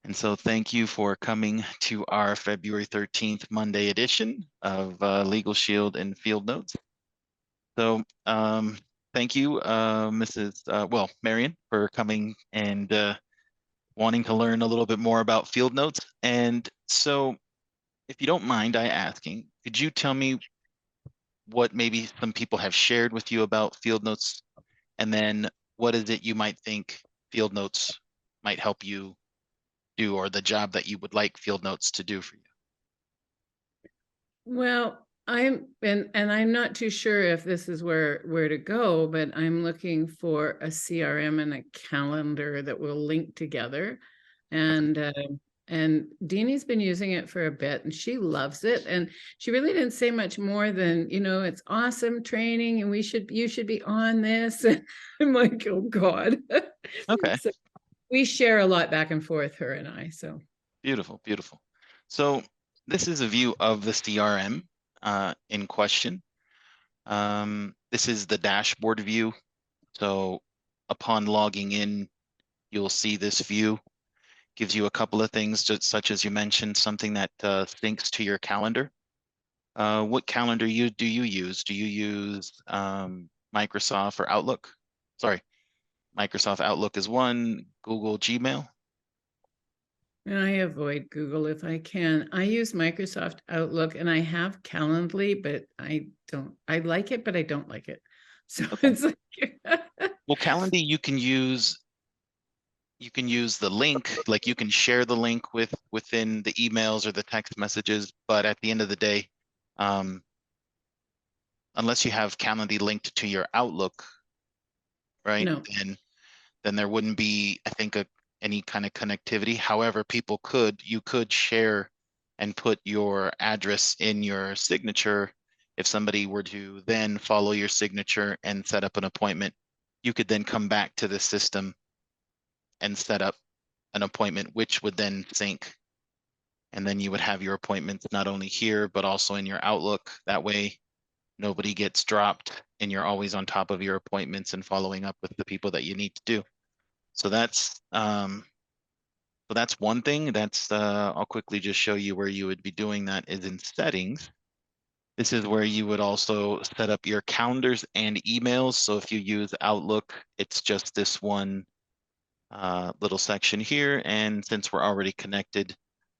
And so thank you for coming to our February 13th Monday edition of Legal Shield and Field Notes. So thank you, Marion, for coming and wanting to learn a little bit more about Field Notes. And so if you don't mind I asking, could you tell me what maybe some people have shared with you about Field Notes, and then what is it you might think Field Notes might help you do, or the job that you would like Field Notes to do for you? Well, I'm not too sure if this is where to go, but I'm looking for a CRM and a calendar that will link together. And Deanie's been using it for a bit and she loves it. And she really didn't say much more than, it's awesome training and you should be on this. And I'm like, oh God. Okay. So we share a lot back and forth, her and I. So Beautiful, beautiful. So this is a view of the CRM in question. This is the dashboard view. So upon logging in, you'll see this view. Gives you a couple of things, just such as you mentioned, something that syncs to your calendar. What calendar do you use? Do you use Microsoft or Outlook? Sorry, Microsoft Outlook is one, Google Gmail. and I avoid Google if I can. I use Microsoft Outlook and I have Calendly, but I like it, but I don't like it. So Okay. it's like Well, Calendly, you can use the link, like you can share the link within the emails or the text messages, but at the end of the day, unless you have Calendly linked to your Outlook, right? no. Then there wouldn't be, I think, any kind of connectivity. However, you could share and put your address in your signature. If somebody were to then follow your signature and set up an appointment, you could then come back to the system and set up an appointment, which would then sync. And then you would have your appointments not only here, but also in your Outlook. That way, nobody gets dropped and you're always on top of your appointments and following up with the people that you need to do. So that's one thing. I'll quickly just show you where you would be doing that is in settings. This is where you would also set up your calendars and emails. So if you use Outlook, it's just this one little section here. And since we're already connected,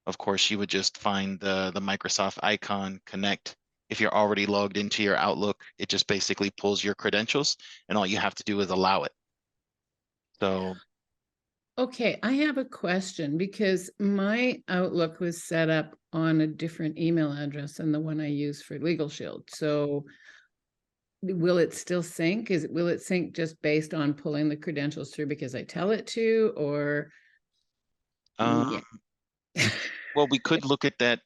of course, you would just find the Microsoft icon, connect. If you're already logged into your Outlook, it just basically pulls your credentials and all you have to do is allow it. So, Okay, I have a question because my Outlook was set up on a different email address than the one I use for Legal Shield. So will it still sync? Will it sync just based on pulling the credentials through because I tell it to, or um, yeah. well, we could look at that,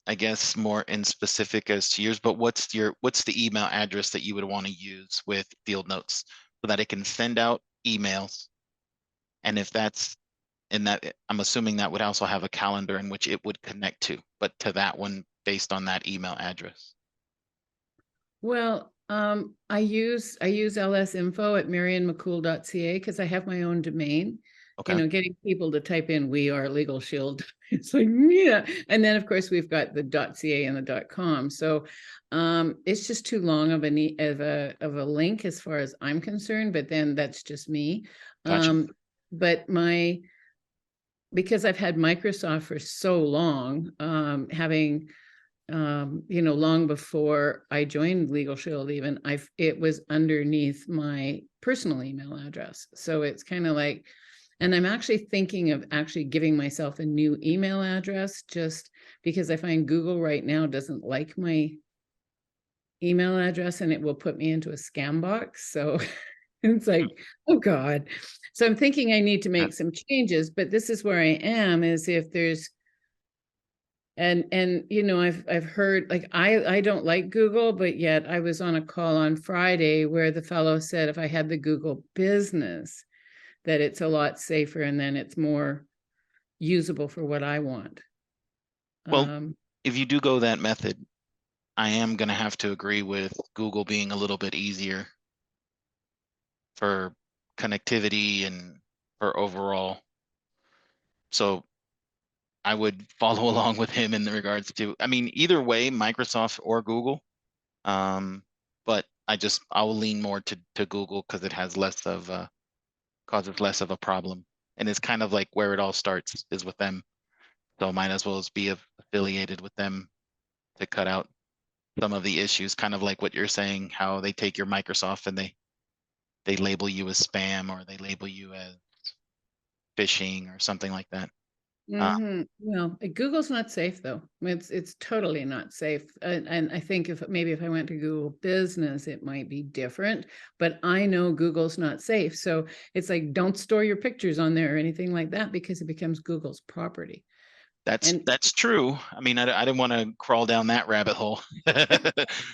I guess, more in specific as to yours, but what's the email address that you would want to use with Field Notes so that it can send out emails? And if that's in that, I'm assuming that would also have a calendar in which it would connect to, but to that one based on that email address. Well, I use lsinfo@marionmccool.ca because I have my own domain. Okay. Getting people to type in "We Are Legal Shield." It's like, yeah. And then of course we've got the .ca and the .com. So it's just too long of a link as far as I'm concerned, but then that's just me. Gotcha. But because I've had Microsoft for so long, having long before I joined Legal Shield, even it was underneath my personal email address. So it's kind of like, and I'm actually thinking of actually giving myself a new email address just because I find Google right now doesn't like my email address and it will put me into a scam box. So it's like, oh God. So I'm thinking I need to make some changes, but this is where I am, is if there's and I've heard, like, I don't like Google, but yet I was on a call on Friday where the fellow said if I had the Google Business, that it's a lot safer and then it's more usable for what I want. Well, if you do go that method, I am going to have to agree with Google being a little bit easier for connectivity and for overall. So I would follow along with him in regards to, I mean, either way, Microsoft or Google. But I will lean more to Google because it has less of causes less of a problem. And it's kind of like where it all starts is with them. So might as well as be affiliated with them to cut out some of the issues, kind of like what you're saying, how they take your Microsoft and they label you as spam or they label you as phishing or something like that. Uh, Well, Google's not safe though. I mean, it's totally not safe. And I think if I went to Google Business, it might be different. But I know Google's not safe, so it's like don't store your pictures on there or anything like that because it becomes Google's property. And that's true. I mean, I didn't want to crawl down that rabbit hole. well,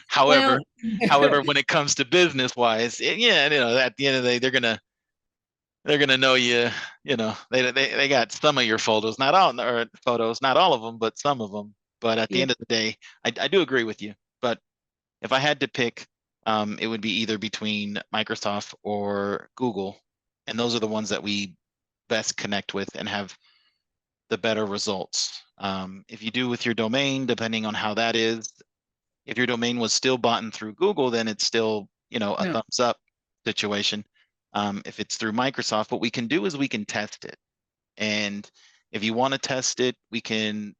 However, however, when it comes to business wise, yeah, at the end of the day, they're gonna know you. They got some of your photos, not all, or photos, not all of them, but some of them. But at the yeah, end of the day, I do agree with you. But if I had to pick, it would be either between Microsoft or Google, and those are the ones that we best connect with and have the better results. If you do with your domain, depending on how that is, if your domain was still bought in through Google, then it's still, a no, thumbs up situation. If it's through Microsoft, what we can do is we can test it. And if you want to test it, we can,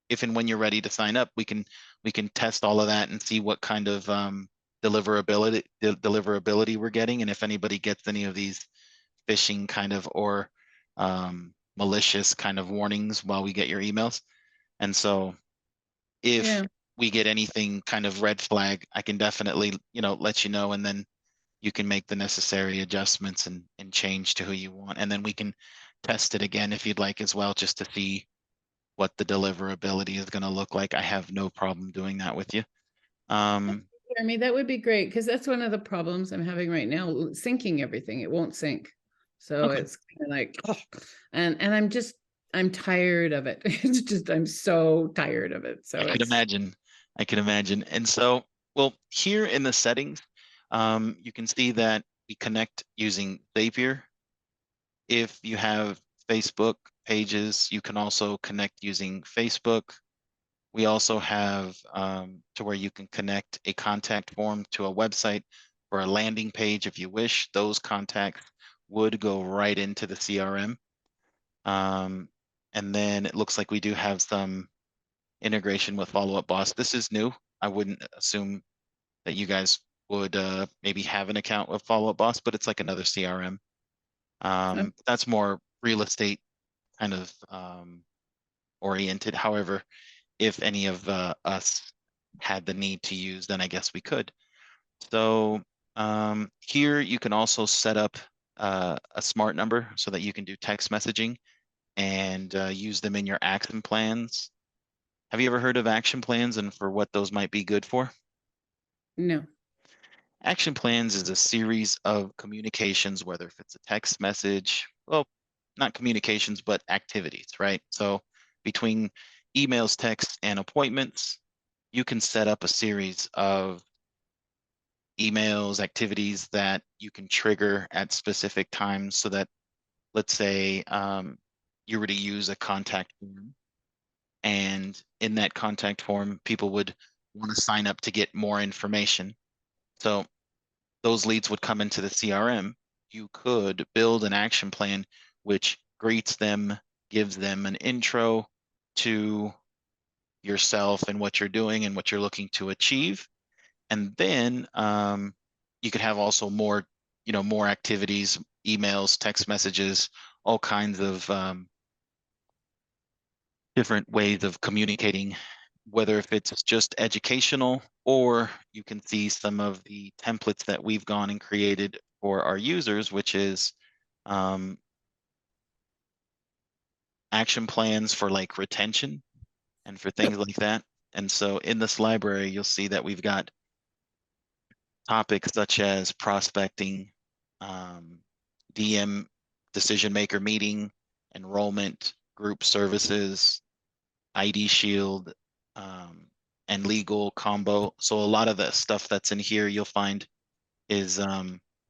if and when you're ready to sign up, we can test all of that and see what kind of deliverability we're getting, and if anybody gets any of these phishing kind of or malicious kind of warnings while we get your emails. And so if yeah. we get anything kind of red flag, I can definitely, let you know, and then you can make the necessary adjustments and change to who you want. And then we can test it again if you'd like as well, just to see what the deliverability is going to look like. I have no problem doing that with you. Um, I mean, that would be great because that's one of the problems I'm having right now, syncing everything. It won't sync. So okay. it's kind of like, oh, and I'm tired of it. It's just, I'm so tired of it. I So could it's, imagine. I could imagine. And so, well, here in the settings, you can see that we connect using Zapier. If you have Facebook pages, you can also connect using Facebook. We also have to where you can connect a contact form to a website or a landing page if you wish. Those contacts would go right into the CRM. Um, and then it looks like we do have some integration with Follow Up Boss. This is new. I wouldn't assume that you guys would maybe have an account with Follow Up Boss, but it's like another CRM. um, That's more real estate kind of oriented. However, if any of us had the need to use, then I guess we could. So here you can also set up a smart number so that you can do text messaging and use them in your action plans. Have you ever heard of action plans and for what those might be good for? no, Action plans is a series of communications, whether if it's a text message, well, not communications, but activities, right? So between emails, texts, and appointments, you can set up a series of emails, activities that you can trigger at specific times so that, let's say, you were to use a contact form, and in that contact form, people would want to sign up to get more information. So those leads would come into the CRM. You could build an action plan which greets them, gives them an intro to yourself and what you're doing and what you're looking to achieve. And then you could have also more, more activities, emails, text messages, all kinds of different ways of communicating, whether if it's just educational or you can see some of the templates that we've gone and created for our users, which is um, action plans for like retention and for things like that. And so in this library, you'll see that we've got topics such as prospecting, um, DM decision maker meeting, enrollment, group services, ID Shield, um, and legal combo. So a lot of the stuff that's in here you'll find is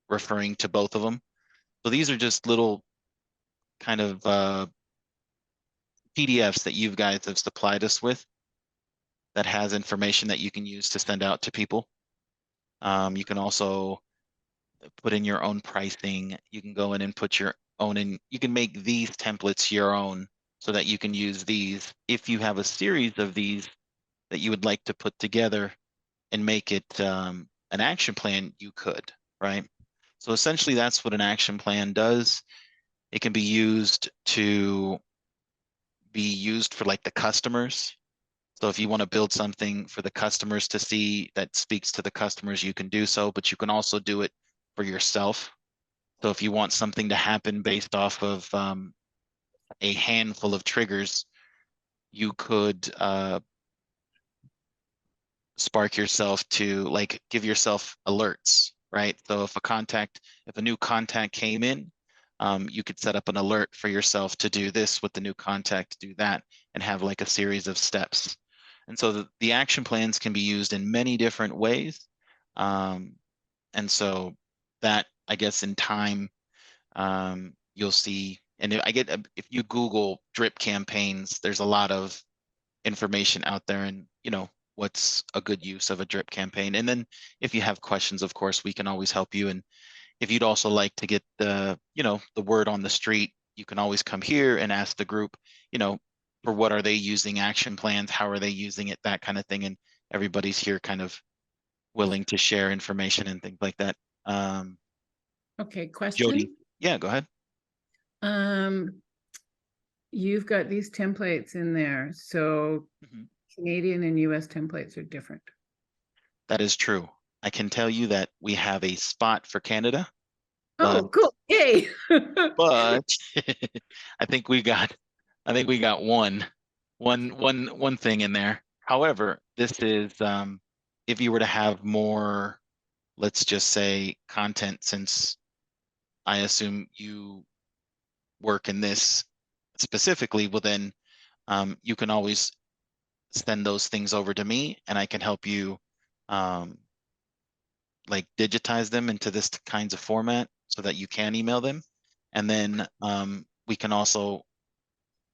referring to both of them. So these are just little kind of PDFs that you guys have supplied us with that has information that you can use to send out to people. You can also put in your own pricing. You can go in and put your own in. You can make these templates your own so that you can use these. If you have a series of these that you would like to put together and make it an action plan, you could, right? So essentially that's what an action plan does. It can be used for like the customers. So if you want to build something for the customers to see that speaks to the customers, you can do so, but you can also do it for yourself. So if you want something to happen based off of a handful of triggers, you could spark yourself to like give yourself alerts, right? So if a new contact came in, you could set up an alert for yourself to do this with the new contact, do that, and have like a series of steps. And so the action plans can be used in many different ways. Um, and so that, I guess, in time, you'll see, and if you Google drip campaigns, there's a lot of information out there, and what's a good use of a drip campaign. And then if you have questions, of course, we can always help you. And if you'd also like to get the word on the street, you can always come here and ask the group, for what are they using action plans, how are they using it, that kind of thing. And everybody's here kind of willing to share information and things like that. Okay, Jody, question. yeah, go ahead. You've got these templates in there, so Mhm. Canadian and US templates are different. That is true. I can tell you that we have a spot for Canada, but Oh, cool. Yay. but I think we got one thing in there. However, this is if you were to have more, let's just say, content, since I assume you work in this specifically, well then you can always send those things over to me and I can help you um, like digitize them into this kinds of format so that you can email them. And then we can also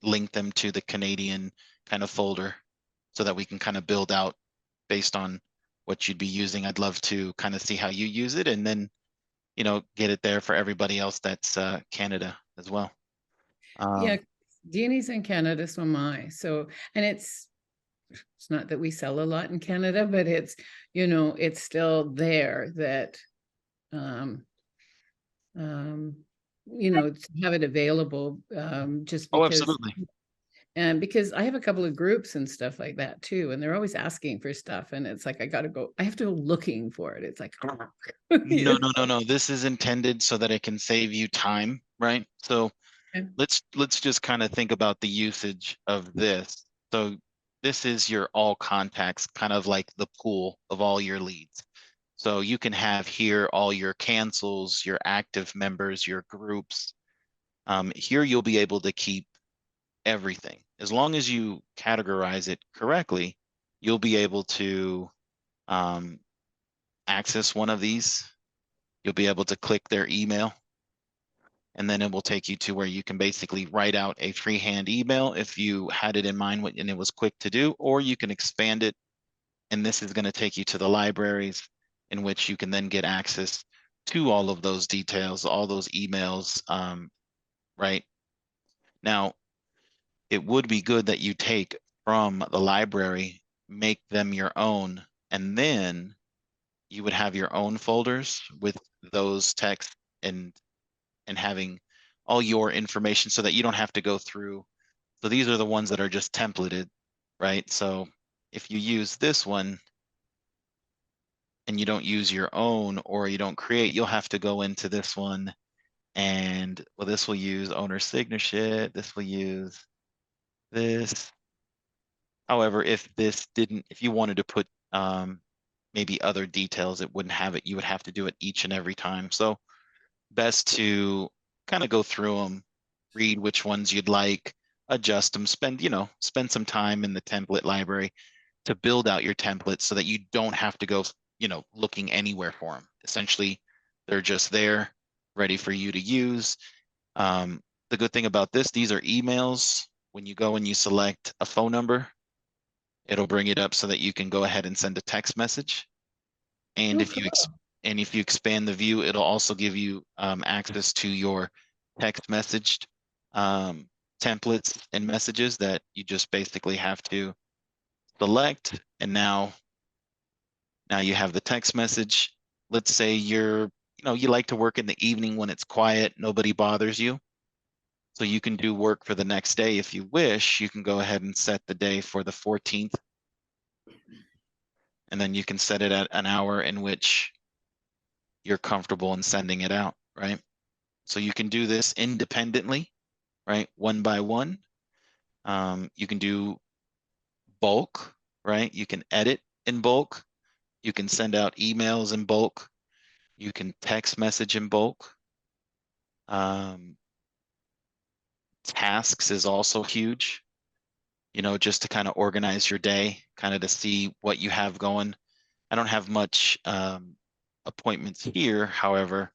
link them to the Canadian kind of folder so that we can kind of build out based on what you'd be using. I'd love to kind of see how you use it and then, get it there for everybody else that's Canada as well. Yeah, Um, Deanie's in Canada, so am I. So, and it's not that we sell a lot in Canada, but it's still there that um to have it available, just oh, because. absolutely. And because I have a couple of groups and stuff like that too, and they're always asking for stuff, and it's like I have to go looking for it. It's like, No, no, no, no. This is intended so that it can save you time, right? So let's just kind of think about the usage of this. So this is your all contacts, kind of like the pool of all your leads. So you can have here all your cancels, your active members, your groups. Here you'll be able to keep everything. As long as you categorize it correctly, you'll be able to um, access one of these. You'll be able to click their email, and then it will take you to where you can basically write out a freehand email if you had it in mind and it was quick to do, or you can expand it. And this is going to take you to the libraries in which you can then get access to all of those details, all those emails, right? Now, it would be good that you take from the library, make them your own, and then you would have your own folders with those texts and having all your information so that you don't have to go through. So these are the ones that are just templated, right? So if you use this one and you don't use your own or you don't create, you'll have to go into this one and, well, this will use owner signature. This will use this. However, if you wanted to put maybe other details, it wouldn't have it. You would have to do it each and every time. So best to kind of go through them, read which ones you'd like, adjust them, spend some time in the template library to build out your templates so that you don't have to go, looking anywhere for them. Essentially, they're just there, ready for you to use. The good thing about this, these are emails when you go and you select a phone number, it'll bring it up so that you can go ahead and send a text message. And Oh, if you expand the view, it'll also give you access to your text messaged templates and messages that you just basically have to select. And now you have the text message. Let's say you like to work in the evening when it's quiet, nobody bothers you. So you can do work for the next day if you wish. You can go ahead and set the day for the 14th, and then you can set it at an hour in which you're comfortable in sending it out, right? So you can do this independently, right? One by one. You can do bulk, right? You can edit in bulk. You can send out emails in bulk. You can text message in bulk. Tasks is also huge, just to kind of organize your day, kind of to see what you have going. I don't have much appointments here. However,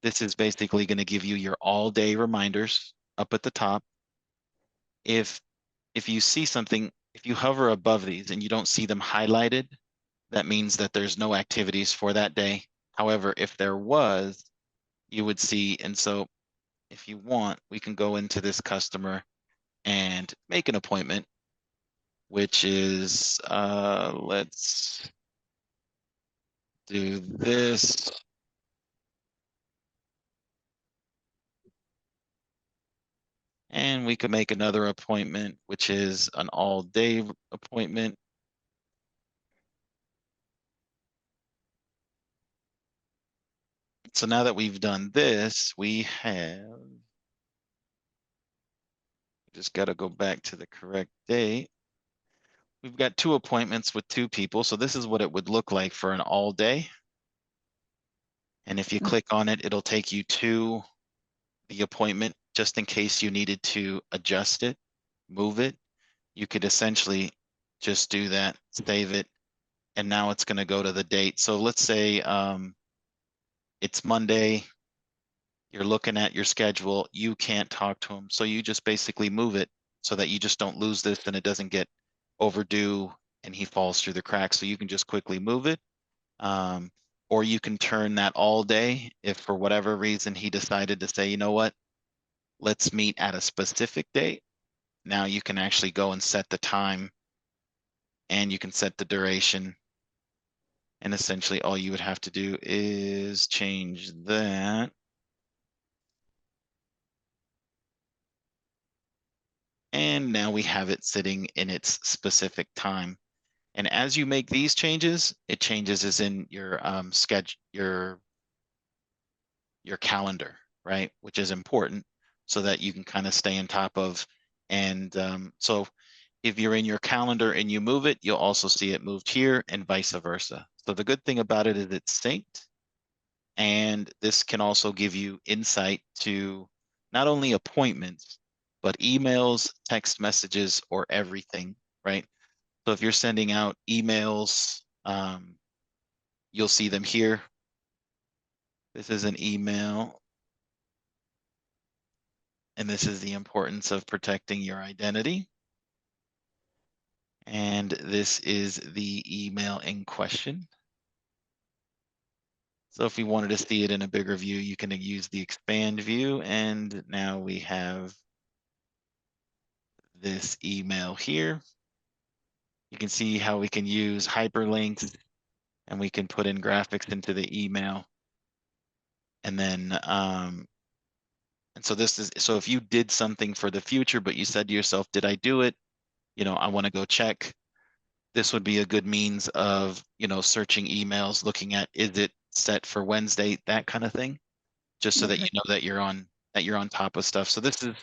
this is basically going to give you your all day reminders up at the top. If you see something, if you hover above these and you don't see them highlighted, that means that there's no activities for that day. However, if there was, you would see. And so if you want, we can go into this customer and make an appointment, which is, let's do this. And we could make another appointment, which is an all day appointment. So now that we've done this, we have, just got to go back to the correct date. We've got 2 appointments with 2 people. So this is what it would look like for an all day. And if you click on it, it'll take you to the appointment just in case you needed to adjust it, move it. You could essentially just do that, save it, and now it's going to go to the date. So let's say it's Monday, you're looking at your schedule, you can't talk to him. So you just basically move it so that you just don't lose this and it doesn't get overdue and he falls through the cracks. So you can just quickly move it. Or you can turn that all day if for whatever reason he decided to say, you know what, let's meet at a specific date. Now you can actually go and set the time and you can set the duration. And essentially all you would have to do is change that. And now we have it sitting in its specific time. And as you make these changes, it changes as in your schedule, your calendar, right? Which is important so that you can kind of stay on top of. And so if you're in your calendar and you move it, you'll also see it moved here and vice versa. So the good thing about it is it's synced. And this can also give you insight to not only appointments, but emails, text messages, or everything, right? So if you're sending out emails, you'll see them here. This is an email. And this is the importance of protecting your identity. And this is the email in question. So if we wanted to see it in a bigger view, you can use the expand view. And now we have this email here. You can see how we can use hyperlinks and we can put in graphics into the email. And then, and so this is, so if you did something for the future, but you said to yourself, did I do it? I want to go check. This would be a good means of, searching emails, looking at, is it set for Wednesday, that kind of thing, just so that you know that you're on top of stuff. So this is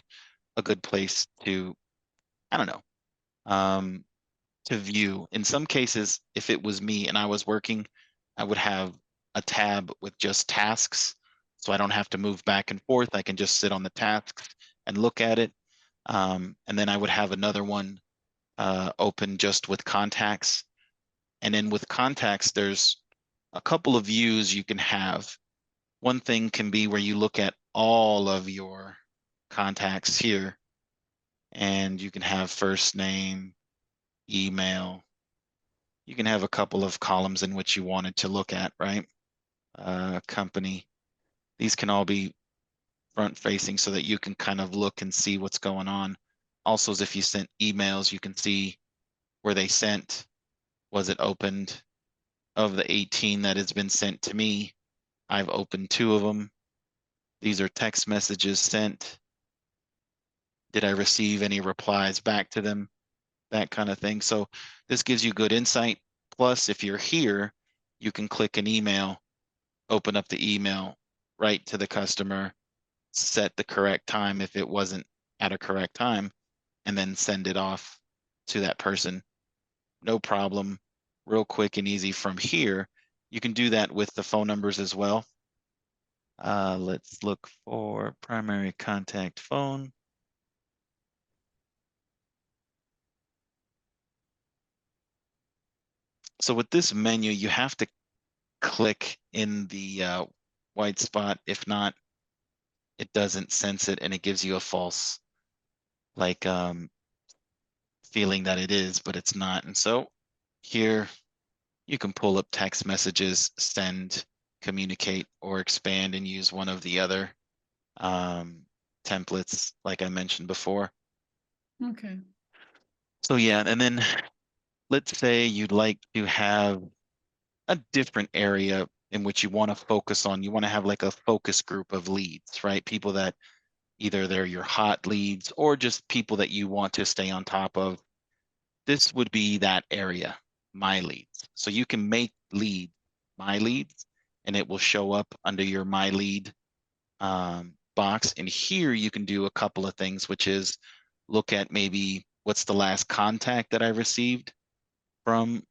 a good place to, I don't know, to view. In some cases, if it was me and I was working, I would have a tab with just tasks. So I don't have to move back and forth. I can just sit on the tasks and look at it. And then I would have another one open just with contacts. And then with contacts, there's a couple of views you can have. One thing can be where you look at all of your contacts here. and you can have first name, email. You can have a couple of columns in which you wanted to look at, right? Company. These can all be front facing so that you can kind of look and see what's going on. Also, as if you sent emails, you can see where they sent, was it opened? Of the 18 that has been sent to me, I've opened 2 of them. These are text messages sent. Did I receive any replies back to them? That kind of thing. So this gives you good insight. Plus, if you're here, you can click an email, open up the email, write to the customer, set the correct time if it wasn't at a correct time, and then send it off to that person. No problem. Real quick and easy from here. You can do that with the phone numbers as well. Let's look for primary contact phone. So with this menu, you have to click in the white spot. If not, it doesn't sense it and it gives you a false like feeling that it is, but it's not. And so here you can pull up text messages, send, communicate, or expand and use one of the other templates like I mentioned before. Okay. So yeah, and then let's say you'd like to have a different area in which you want to focus on. You want to have like a focus group of leads, right? People that either they're your hot leads or just people that you want to stay on top of. This would be that area, my leads. So you can make lead my leads and it will show up under your my lead box. And here you can do a couple of things, which is look at maybe what's the last contact that I received from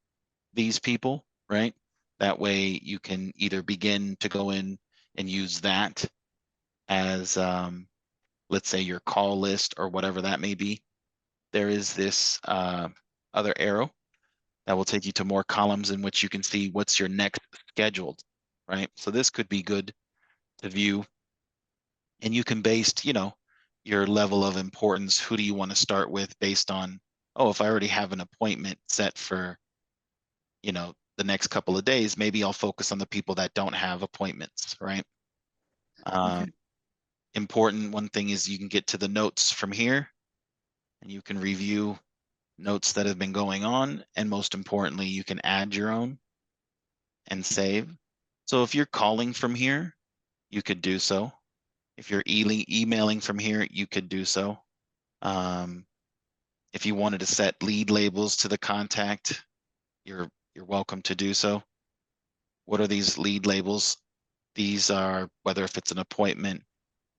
these people, right? That way you can either begin to go in and use that as, let's say, your call list or whatever that may be. There is this other arrow that will take you to more columns in which you can see what's your next scheduled, right? So this could be good to view. And you can base, your level of importance. Who do you want to start with based on, oh, if I already have an appointment set for, the next couple of days, maybe I'll focus on the people that don't have appointments, right? Okay. Important one thing is you can get to the notes from here and you can review notes that have been going on. And most importantly, you can add your own and save. So if you're calling from here, you could do so. If you're emailing from here, you could do so. If you wanted to set lead labels to the contact, you're welcome to do so. What are these lead labels? These are whether if it's an appointment,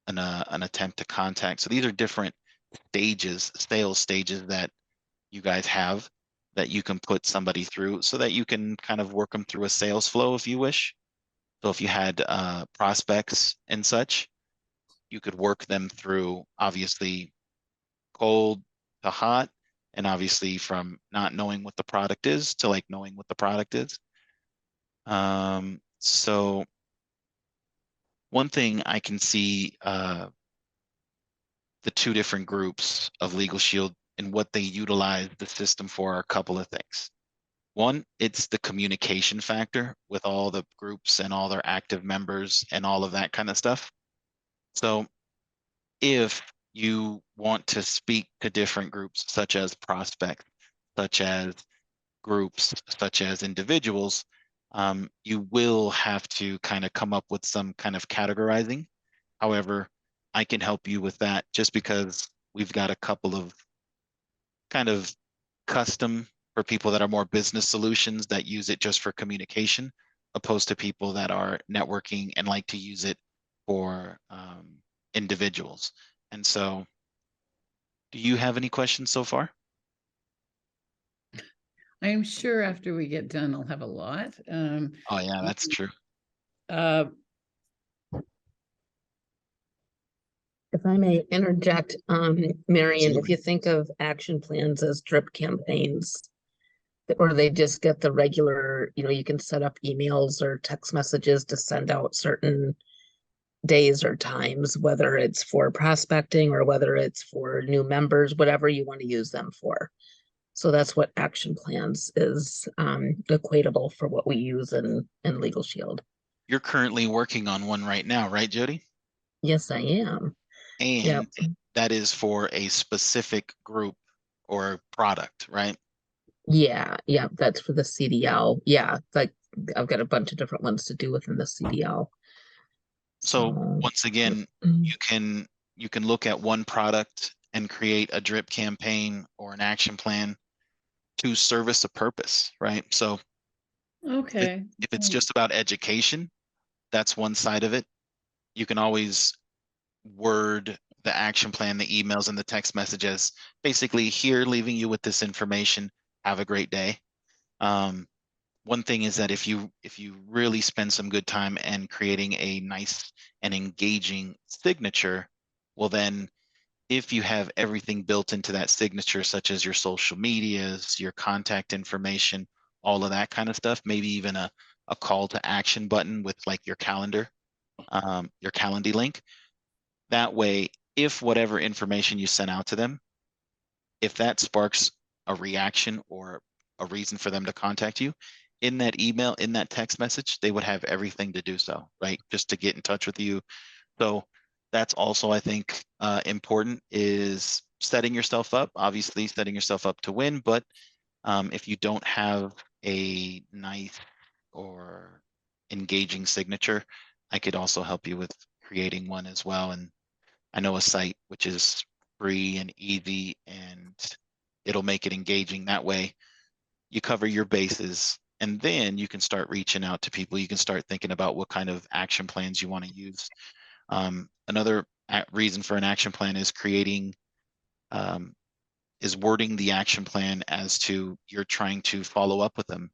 an attempt to contact. So these are different stages, sales stages that you guys have that you can put somebody through so that you can kind of work them through a sales flow if you wish. So if you had prospects and such, you could work them through obviously cold to hot, and obviously from not knowing what the product is to like knowing what the product is. So one thing I can see the 2 different groups of Legal Shield and what they utilize the system for are a couple of things. One, it's the communication factor with all the groups and all their active members and all of that kind of stuff. So if you want to speak to different groups, such as prospects, such as groups, such as individuals, you will have to kind of come up with some kind of categorizing. However, I can help you with that just because we've got a couple of kind of custom for people that are more business solutions that use it just for communication, opposed to people that are networking and like to use it for individuals. And so, do you have any questions so far? I'm sure after we get done, I'll have a lot. Oh yeah, that's true. Uh, If I may interject, Marion, if Absolutely. you think of action plans as drip campaigns, or they just get the regular, you can set up emails or text messages to send out certain days or times, whether it's for prospecting or whether it's for new members, whatever you want to use them for. So that's what action plans is, equatable for what we use in Legal Shield. You're currently working on one right now, right, Jody? Yes, I am. Yep. And that is for a specific group or product, right? Yeah, yeah, that's for the CDL. Yeah, like I've got a bunch of different ones to do within the CDL. So So, once again, mm, you can look at one product and create a drip campaign or an action plan to service a purpose, right? So Okay. if it's just about education, that's one side of it. You can always word the action plan, the emails, and the text messages. Basically, here, leaving you with this information. Have a great day. One thing is that if you really spend some good time and creating a nice and engaging signature, well then if you have everything built into that signature, such as your social medias, your contact information, all of that kind of stuff, maybe even a call to action button with like your Calendly link. That way, if whatever information you sent out to them, if that sparks a reaction or a reason for them to contact you, in that email, in that text message, they would have everything to do so, right? Just to get in touch with you. So that's also, I think, important is setting yourself up, obviously setting yourself up to win. But if you don't have a nice or engaging signature, I could also help you with creating one as well. And I know a site which is free and easy and it'll make it engaging. That way you cover your bases and then you can start reaching out to people. You can start thinking about what kind of action plans you want to use. Another reason for an action plan is um, wording the action plan as to you're trying to follow up with them.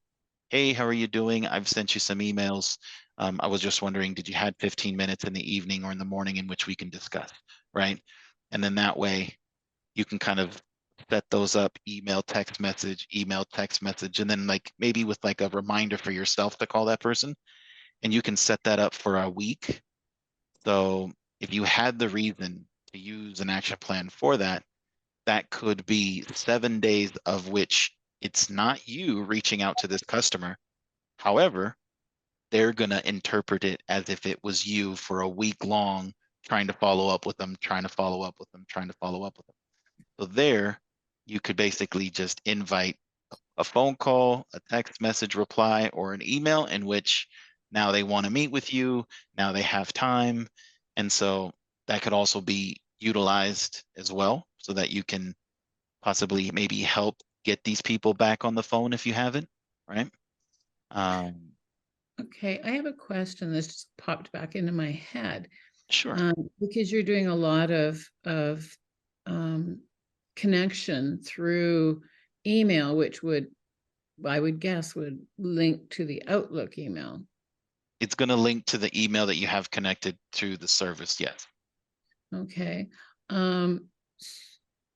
Hey, how are you doing? I've sent you some emails. I was just wondering, did you had 15 minutes in the evening or in the morning in which we can discuss, right? And then that way you can kind of set those up, email, text message, and then like maybe with like a reminder for yourself to call that person. And you can set that up for a week. So if you had the reason to use an action plan for that, that could be 7 days of which it's not you reaching out to this customer. However, they're going to interpret it as if it was you for a week long, trying to follow up with them, trying to follow up with them, trying to follow up with them. So there, you could basically just invite a phone call, a text message reply, or an email in which now they want to meet with you, now they have time. And so that could also be utilized as well so that you can possibly maybe help get these people back on the phone if you haven't, right? Um, Okay, I have a question that's just popped back into my head. sure. Because you're doing a lot of connection through email, which would, I would guess, would link to the Outlook email. It's going to link to the email that you have connected to the service, yes. Okay.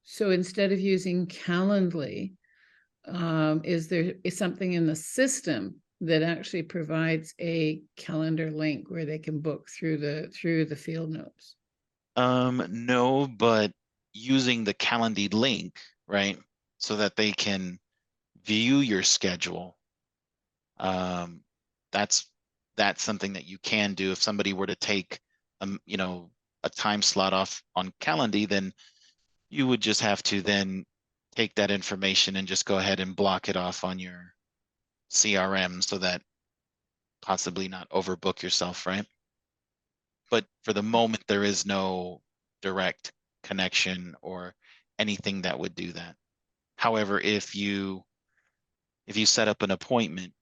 So instead of using Calendly, is something in the system that actually provides a calendar link where they can book through the field notes? No, but using the Calendly link, right, so that they can view your schedule. Um, that's something that you can do. If somebody were to take, a time slot off on Calendly, then you would just have to then take that information and just go ahead and block it off on your CRM so that possibly not overbook yourself, right? But for the moment, there is no direct connection or anything that would do that. However, if you set up an appointment,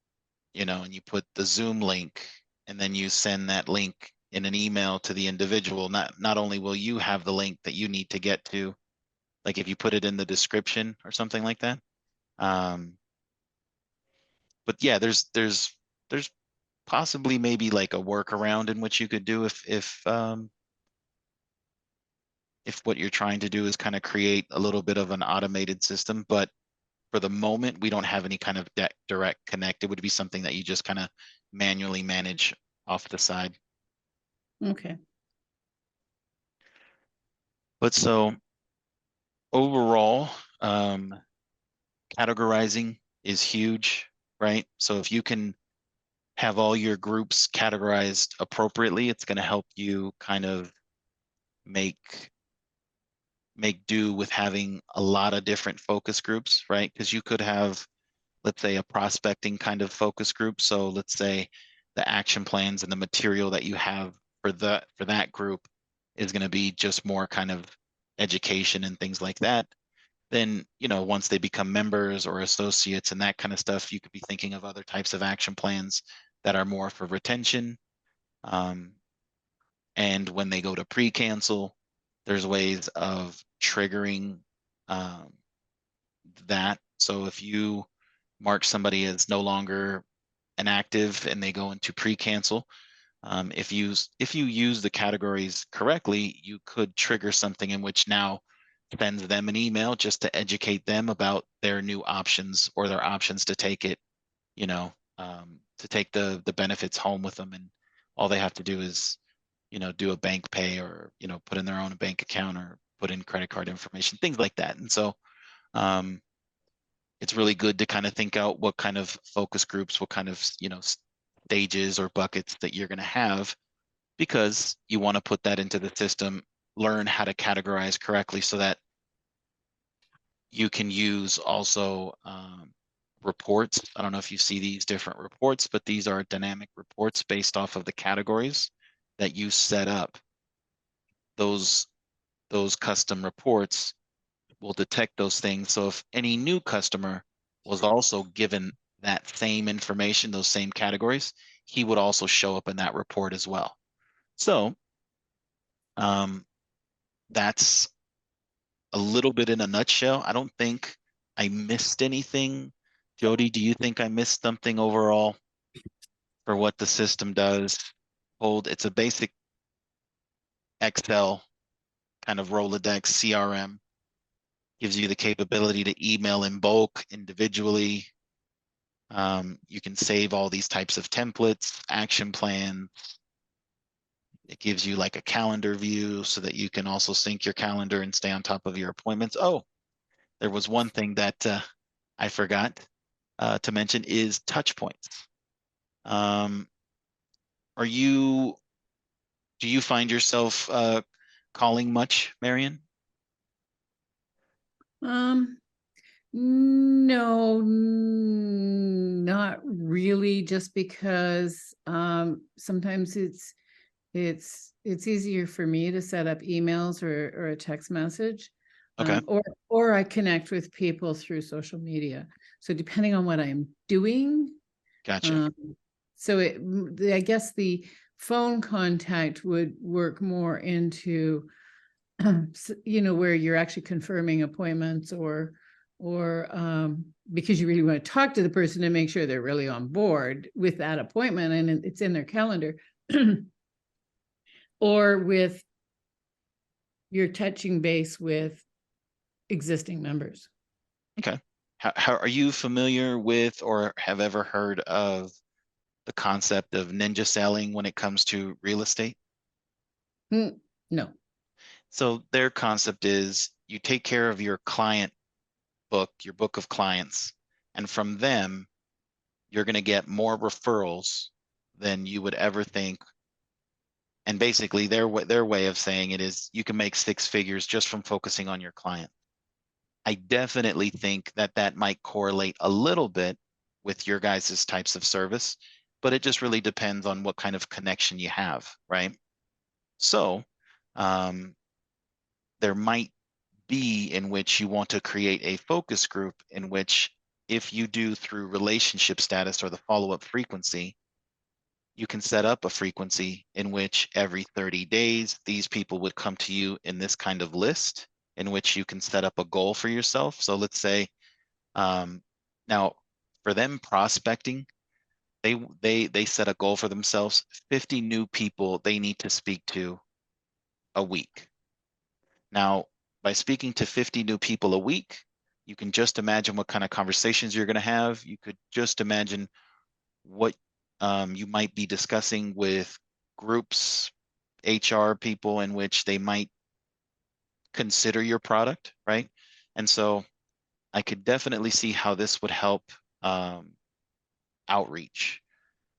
and you put the Zoom link and then you send that link in an email to the individual, not only will you have the link that you need to get to, like if you put it in the description or something like that. But yeah, there's possibly maybe like a workaround in which you could do if what you're trying to do is kind of create a little bit of an automated system. But for the moment, we don't have any kind of direct connect. It would be something that you just kind of manually manage off the side. Okay. But so overall, categorizing is huge, right? So if you can have all your groups categorized appropriately, it's going to help you kind of make do with having a lot of different focus groups, right? Because you could have, let's say, a prospecting kind of focus group. So let's say the action plans and the material that you have for that group is going to be just more kind of education and things like that. Then, once they become members or associates and that kind of stuff, you could be thinking of other types of action plans that are more for retention. And when they go to pre-cancel, there's ways of triggering that. So if you mark somebody as no longer an active and they go into pre-cancel, if you use the categories correctly, you could trigger something in which now sends them an email just to educate them about their new options or their options to take it, to take the benefits home with them. And all they have to do is, do a bank pay or, put in their own bank account or put in credit card information, things like that. And so it's really good to kind of think out what kind of focus groups, what kind of, stages or buckets that you're going to have, because you want to put that into the system, learn how to categorize correctly so that you can use also reports. I don't know if you see these different reports, but these are dynamic reports based off of the categories that you set up. Those custom reports will detect those things. So if any new customer was also given that same information, those same categories, he would also show up in that report as well. So that's a little bit in a nutshell. I don't think I missed anything. Jody, do you think I missed something overall for what the system does? It's a basic Excel kind of Rolodex CRM. Gives you the capability to email in bulk individually. You can save all these types of templates, action plans. It gives you like a calendar view so that you can also sync your calendar and stay on top of your appointments. Oh, there was one thing that I forgot to mention is touch points. Do you find yourself calling much, Marion? No, not really, just because sometimes it's easier for me to set up emails or a text message. Okay. Or I connect with people through social media. So depending on what I'm doing. Gotcha. So I guess the phone contact would work more into where you're actually confirming appointments or because you really want to talk to the person and make sure they're really on board with that appointment and it's in their calendar. Or with you're touching base with existing members. Okay. How are you familiar with or have ever heard of the concept of ninja selling when it comes to real estate? No. So their concept is you take care of your client book, your book of clients, and from them, you're going to get more referrals than you would ever think. And basically their way of saying it is you can make six figures just from focusing on your client. I definitely think that might correlate a little bit with your guys' types of service, but it just really depends on what kind of connection you have, right? So there might be in which you want to create a focus group in which if you do through relationship status or the follow-up frequency, you can set up a frequency in which every 30 days, these people would come to you in this kind of list in which you can set up a goal for yourself. So let's say, now for them prospecting, they set a goal for themselves, 50 new people they need to speak to a week. Now, by speaking to 50 new people a week, you can just imagine what kind of conversations you're going to have. You could just imagine what you might be discussing with groups, HR people, in which they might consider your product, right? And so I could definitely see how this would help outreach,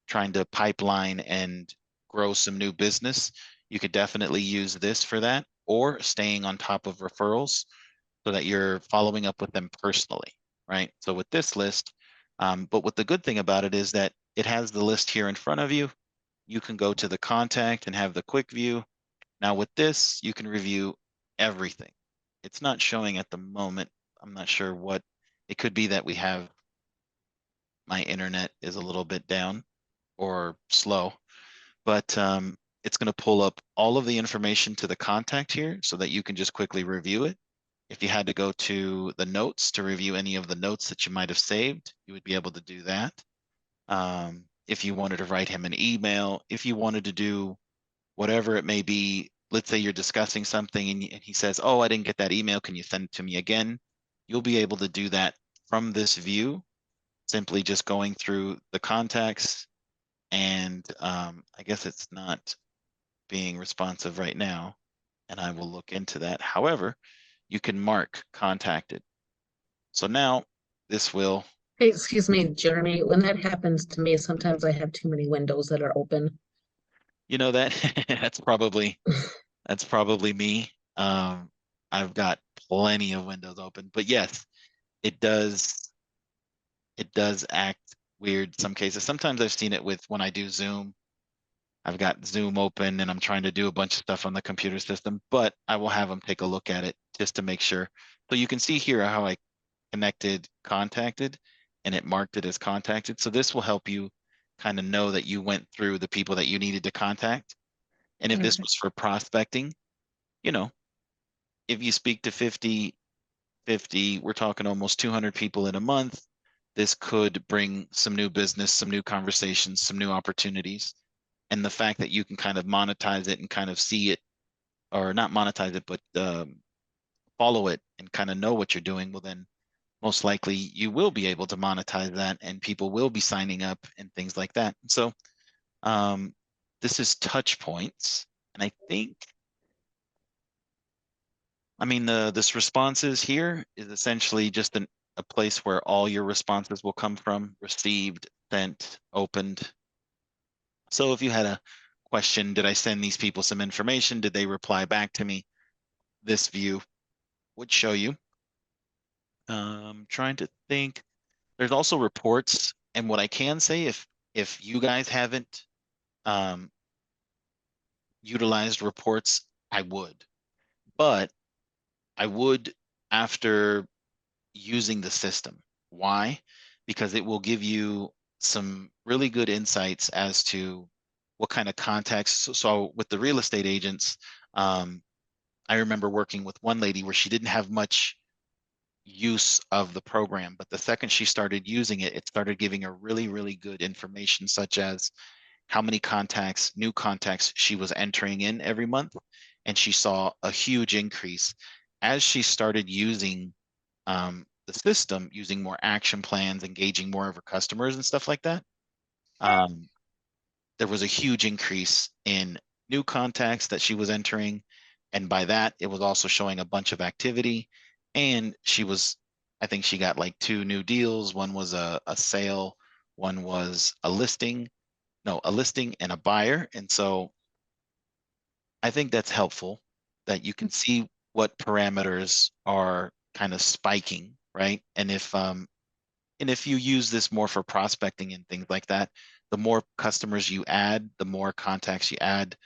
trying to pipeline and grow some new business. You could definitely use this for that, or staying on top of referrals so that you're following up with them personally, right? So with this list, but what the good thing about it is that it has the list here in front of you. You can go to the contact and have the quick view. Now with this, you can review everything. It's not showing at the moment. I'm not sure what, it could be that we have, my internet is a little bit down or slow, but it's going to pull up all of the information to the contact here so that you can just quickly review it. If you had to go to the notes to review any of the notes that you might have saved, you would be able to do that. If you wanted to write him an email, if you wanted to do whatever it may be, let's say you're discussing something and he says, oh, I didn't get that email, can you send it to me again? You'll be able to do that from this view, simply just going through the contacts. And I guess it's not being responsive right now, and I will look into that. However, you can mark contacted. So now this will, Hey, excuse me, Jeremy, when that happens to me, sometimes I have too many windows that are open. you know, that that's probably me. I've got plenty of windows open, but yes, it does act weird some cases. Sometimes I've seen it with when I do Zoom. I've got Zoom open and I'm trying to do a bunch of stuff on the computer system, but I will have them take a look at it just to make sure. So you can see here how I connected contacted and it marked it as contacted. So this will help you kind of know that you went through the people that you needed to contact. And if this Okay. was for prospecting, you know, if you speak to 50, we're talking almost 200 people in a month. This could bring some new business, some new conversations, some new opportunities. And the fact that you can kind of monetize it and kind of see it, or not monetize it, but follow it and kind of know what you're doing, well, then most likely you will be able to monetize that and people will be signing up and things like that. So this is touch points. And I think, I mean, this responses here is essentially just a place where all your responses will come from: received, sent, opened. So if you had a question, did I send these people some information? Did they reply back to me? This view would show you. Trying to think. There's also reports, and what I can say, if you guys haven't um, utilized reports, I would, but I would after using the system. Why? Because it will give you some really good insights as to what kind of context. So with the real estate agents, I remember working with one lady where she didn't have much use of the program, but the second she started using it, it started giving her really, really good information, such as how many contacts, new contacts she was entering in every month. And she saw a huge increase as she started using the system, using more action plans, engaging more of her customers and stuff like that. There was a huge increase in new contacts that she was entering. And by that, it was also showing a bunch of activity. And she was, I think she got like 2 new deals. One was a sale, one was a listing, no, a listing and a buyer. And so I think that's helpful that you can see what parameters are kind of spiking, right? And if you use this more for prospecting and things like that, the more customers you add, the more contacts you add,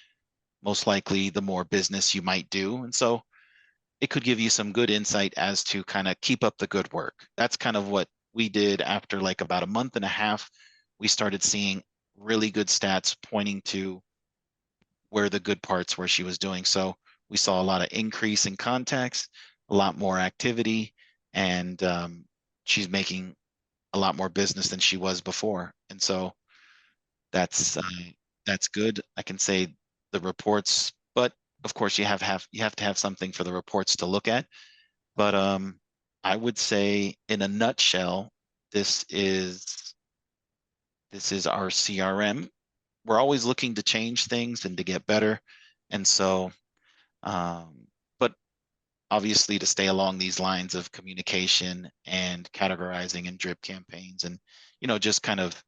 most likely the more business you might do. And so it could give you some good insight as to kind of keep up the good work. That's kind of what we did after like about a month and a half. We started seeing really good stats pointing to where the good parts where she was doing. So we saw a lot of increase in contacts, a lot more activity, and she's making a lot more business than she was before. And so that's good. I can say the reports, but of course you have to have something for the reports to look at. But I would say in a nutshell, this is our CRM. We're always looking to change things and to get better. And so, but obviously to stay along these lines of communication and categorizing and drip campaigns, and just kind of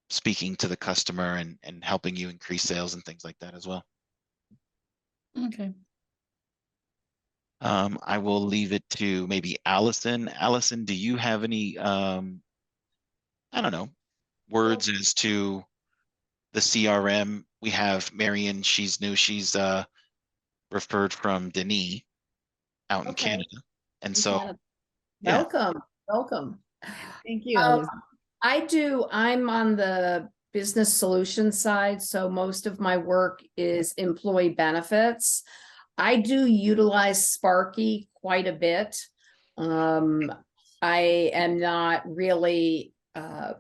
speaking to the customer and helping you increase sales and things like that as well. Okay. I will leave it to maybe Allison. Allison, do you have any I don't know, words as to the CRM? We have Marion, she's new, she's referred from Denis out in Okay. Canada. And In so Canada. yeah, Welcome, welcome. Thank you, Um, Alice. I'm on the business solutions side, so most of my work is employee benefits. I do utilize Sparky quite a bit. I am not really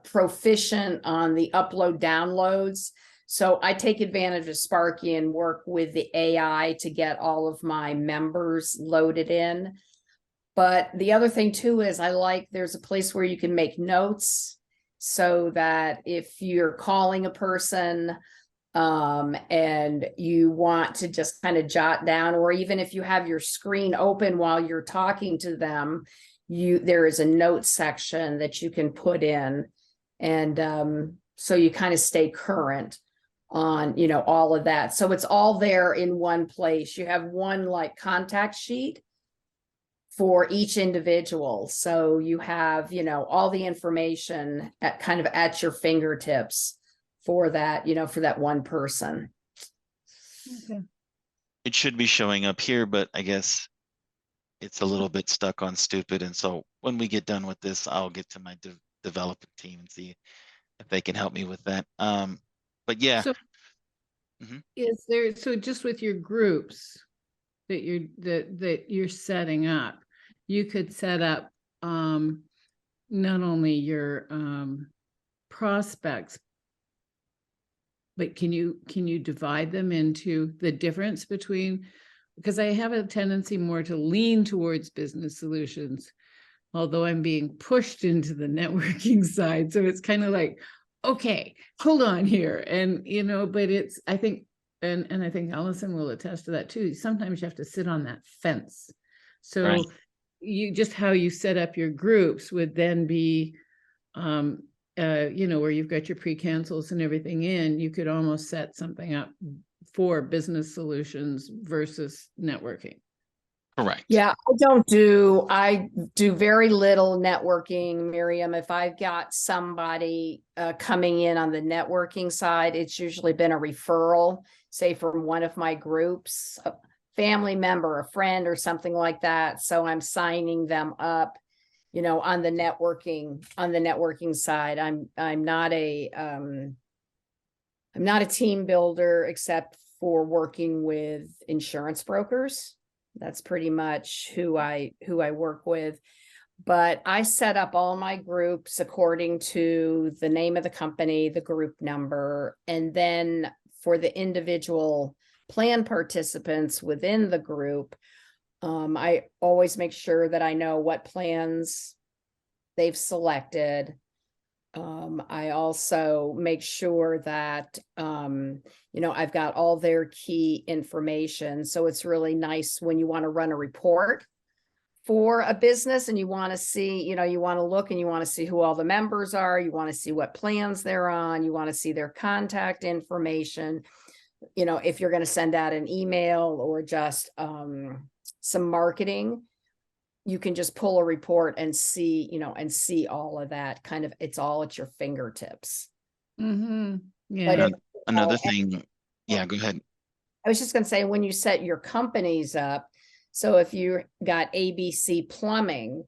proficient on the upload downloads. So I take advantage of Sparky and work with the AI to get all of my members loaded in. But the other thing too is there's a place where you can make notes so that if you're calling a person and you want to just kind of jot down, or even if you have your screen open while you're talking to them, there is a note section that you can put in. And so you kind of stay current on, all of that. So it's all there in one place. You have one like contact sheet for each individual. So you have, all the information at your fingertips for that, for that one person. Okay. it should be showing up here, but I guess it's a little bit stuck on stupid. And so when we get done with this, I'll get to my development team and see if they can help me with that. But yeah. So is there, so just with your groups that you're setting up, you could set up not only your prospects, but can you divide them into the difference between, because I have a tendency more to lean towards business solutions, although I'm being pushed into the networking side. So it's kind of like, okay, hold on here. And, but it's, I think, and I think Allison will attest to that too. Sometimes you have to sit on that fence. So Right. you just, how you set up your groups would then be, where you've got your pre-cancels and everything in, you could almost set something up for business solutions versus networking. Correct. Yeah, I do very little networking, Miriam. If I've got somebody coming in on the networking side, it's usually been a referral, say from one of my groups, a family member, a friend, or something like that. So I'm signing them up, on the networking side. I'm not a team builder except for working with insurance brokers. That's pretty much who I work with. But I set up all my groups according to the name of the company, the group number, and then for the individual plan participants within the group, I always make sure that I know what plans they've selected. I also make sure that, I've got all their key information. So it's really nice when you want to run a report for a business and you want to see, you want to look and you want to see who all the members are. You want to see what plans they're on. You want to see their contact information. If you're going to send out an email or just some marketing, you can just pull a report and see all of that kind of, it's all at your fingertips. Mm-hmm. Yeah. But Another thing. Yeah, go ahead. I was just going to say, when you set your companies up, so if you got ABC Plumbing,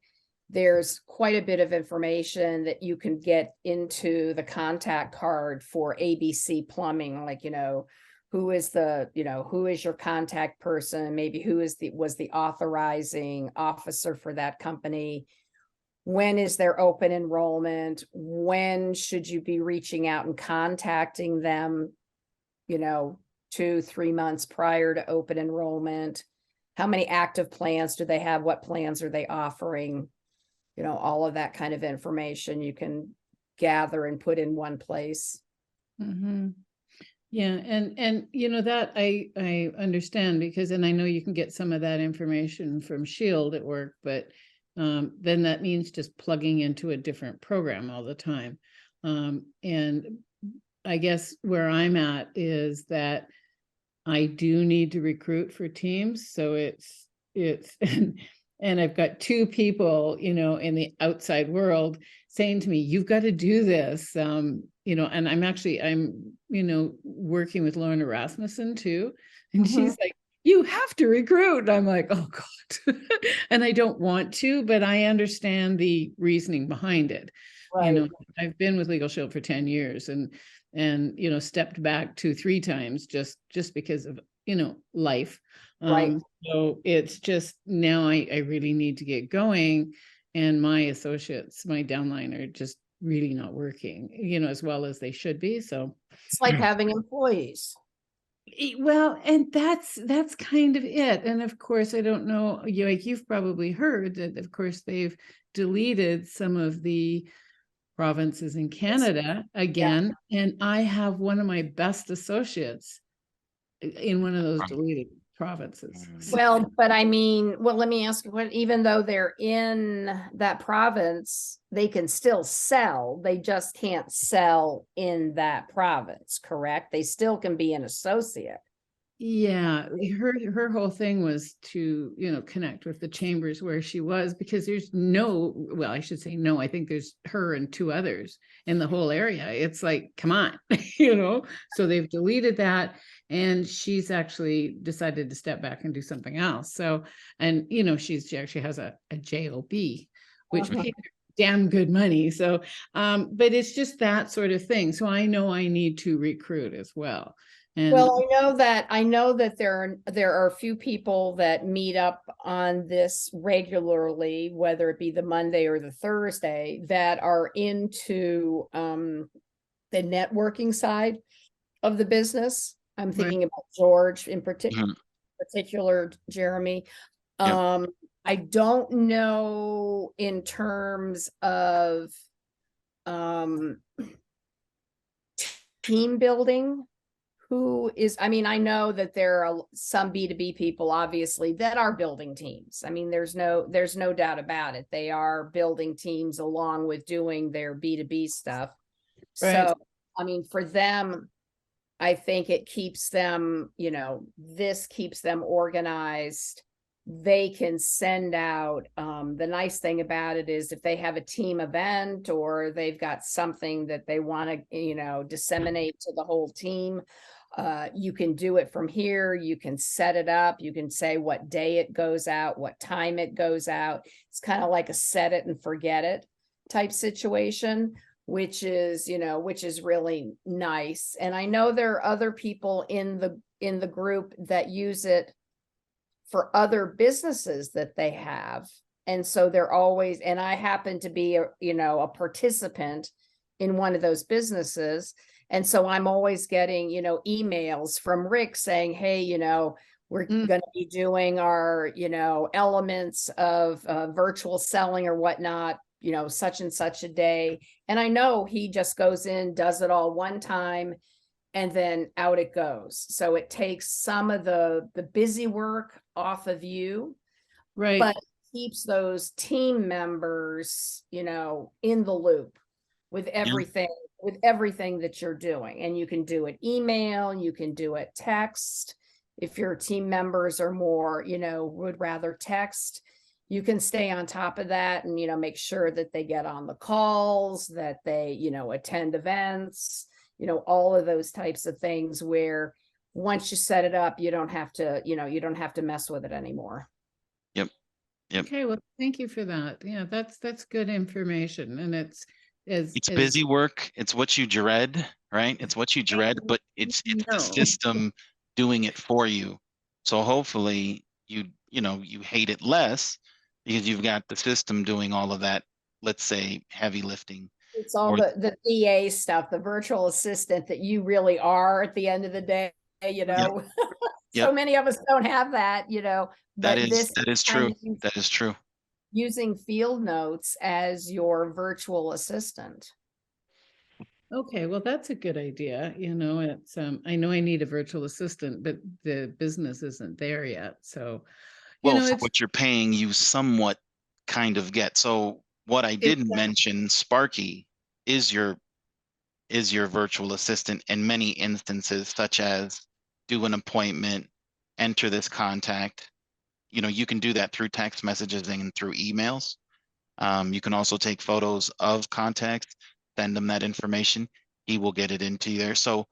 there's quite a bit of information that you can get into the contact card for ABC Plumbing, like, who is your contact person, maybe who was the authorizing officer for that company, when is their open enrollment, when should you be reaching out and contacting them, 2-3 months prior to open enrollment, how many active plans do they have, what plans are they offering, all of that kind of information you can gather and put in one place. Mm-hmm. Yeah, and you know that I understand, because, and I know you can get some of that information from Shield at work, but then that means just plugging into a different program all the time. And I guess where I'm at is that I do need to recruit for teams, so it's and I've got two people, you know, in the outside world saying to me, "You've got to do this," you know, and I'm you know, working with Lauren Rasmussen too, and she's like, "You have to recruit." And I'm like, "Oh God," and I don't want to, but I understand the reasoning behind it. You know, I've been with Legal Shield for 10 years, and you know, stepped back 2-3 times just because of, you know, life. Right. So it's just now I really need to get going, and my associates, my downline, are just really not working, you know, as well as they should be. So It's like having employees. well, and that's kind of it. And of course, I don't know, you like, you've probably heard that of course they've deleted some of the provinces in Canada again, and I have one of my best associates in one of those deleted provinces. Well, but I mean, well, let me ask you, what, even though they're in that province, they can still sell. They just can't sell in that province, correct? They still can be an associate. Yeah, her whole thing was to, you know, connect with the chambers where she was, because there's no, well, I should say no, I think there's her and 2 others in the whole area. It's like, come on, you know, so they've deleted that, and she's actually decided to step back and do something else. So, and you know, she actually has a job, which pays her damn good money. So, but it's just that sort of thing. So I know I need to recruit as well. And Well, I know that there are a few people that meet up on this regularly, whether it be the Monday or the Thursday, that are into the networking side of the business. I'm Right. thinking about George in Mhm. particular, Jeremy. Yep. I don't know in terms of team building who is, I mean, I know that there are some B2B people obviously that are building teams. I mean, there's no doubt about it. They are building teams along with doing their B2B stuff. Right. So, I mean, for them, I think it keeps them, you know, this keeps them organized. They can send out, the nice thing about it is if they have a team event or they've got something that they want to, you know, disseminate to the whole team, you can do it from here. You can set it up. You can say what day it goes out, what time it goes out. It's kind of like a set it and forget it type situation, which is, you know, which is really nice. And I know there are other people in the group that use it for other businesses that they have. And so they're always, and I happen to be a, you know, a participant in one of those businesses. And so I'm always getting, you know, emails from Rick saying, hey, you know, we're going to be doing our, you know, elements of virtual selling or whatnot, you know, such and such a day. And I know he just goes in, does it all one time, and then out it goes. So it takes some of the busy work off of you, Right. but keeps those team members, you know, in the loop with everything, that you're doing. And you can do it email, you can do it text. If your team members are more, you know, would rather text, you can stay on top of that and, you know, make sure that they get on the calls, that they, you know, attend events, you know, all of those types of things where once you set it up, you don't have to, you know, you don't have to mess with it anymore. Yep. Okay, well, thank you for that. Yeah, that's good information. And it's Busy work. It's what you dread, right? It's what you dread, but it's the No. system doing it for you. So hopefully you know, you hate it less because you've got the system doing all of that, let's say, heavy lifting. It's all Or the VA stuff, the virtual assistant that you really are at the end of the day, you know. So many of us don't have that, you know, but that is true. That is true. Using field notes as your virtual assistant. Okay, well, that's a good idea. It's, I know I need a virtual assistant, but the business isn't there yet. So, Well, for it's, what you're paying, you somewhat kind of get. So what I didn't Exactly. mention, Sparky is your virtual assistant in many instances, such as do an appointment, enter this contact. You can do that through text messages and through emails. You can also take photos of contacts, send them that information. He will get it into there. So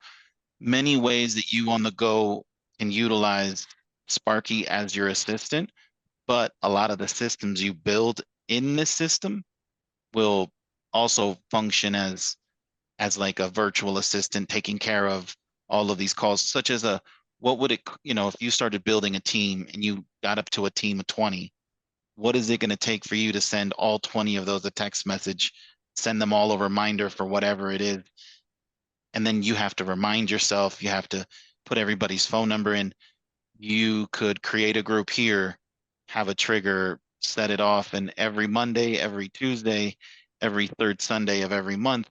many ways that you on the go can utilize Sparky as your assistant, but a lot of the systems you build in this system will also function as like a virtual assistant taking care of all of these calls, such as what would it, if you started building a team and you got up to a team of 20, what is it going to take for you to send all 20 of those a text message, send them all a reminder for whatever it is? And then you have to remind yourself, you have to put everybody's phone number in. You could create a group here, have a trigger, set it off, and every Monday, every Tuesday, every third Sunday of every month,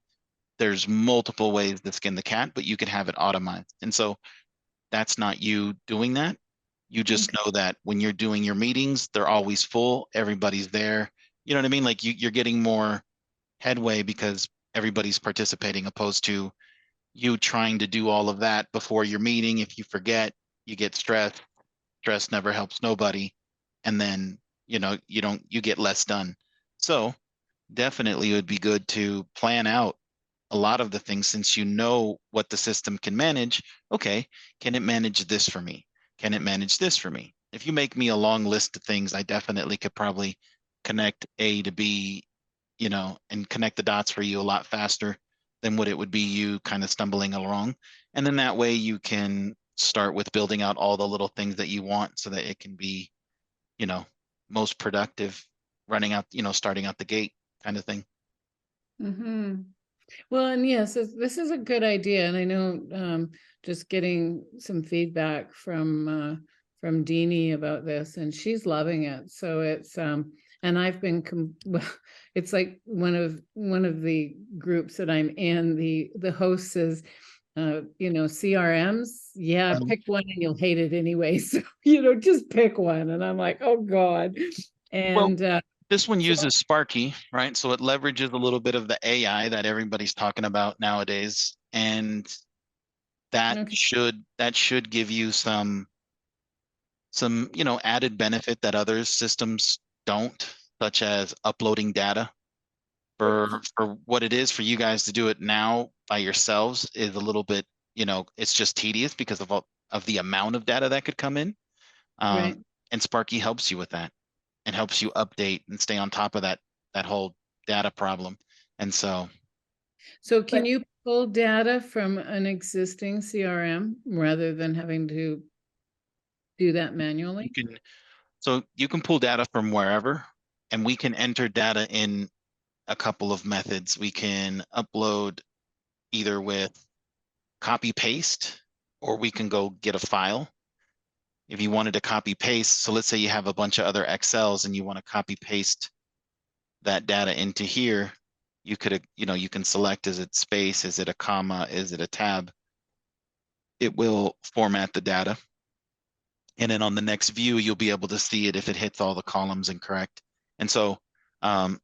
there's multiple ways to skin the cat, but you can have it automized. And so that's not you doing that. You just Okay. know that when you're doing your meetings, they're always full, everybody's there. You know what I mean? Like you're getting more headway because everybody's participating, opposed to you trying to do all of that before your meeting. If you forget, you get stressed. Stress never helps nobody. And then, you get less done. So definitely it would be good to plan out a lot of the things, since you know what the system can manage. Okay, can it manage this for me? Can it manage this for me? If you make me a long list of things, I definitely could probably connect A to B, and connect the dots for you a lot faster than what it would be you kind of stumbling along. And then that way you can start with building out all the little things that you want so that it can be, you know, most productive running out, starting out the gate kind of thing. Mm-hmm. Well, and yes, this is a good idea, and I know just getting some feedback from Deanie about this, and she's loving it. So it's and I've been well, it's like one of the groups that I'm in. The host says, CRMs, yeah, Um, pick one and you'll hate it anyway. So just pick one, and I'm like, oh God, Well, and this one so uses Sparky, right? So it leverages a little bit of the AI that everybody's talking about nowadays, and that okay, should give you some added benefit that other systems don't, such as uploading data. For what it is for you guys to do it now by yourselves is a little bit, it's just tedious because of the amount of data that could come in. right. And Sparky helps you with that and helps you update and stay on top of that whole data problem. And so So can you pull data from an existing CRM rather than having to do that you manually? can you can pull data from wherever, and we can enter data in a couple of methods. We can upload either with copy paste, or we can go get a file. If you wanted to copy paste, so let's say you have a bunch of other Excels and you want to copy paste that data into here, you could, you can select, is it space, is it a comma, is it a tab? It will format the data. And then on the next view, you'll be able to see it if it hits all the columns incorrect. And so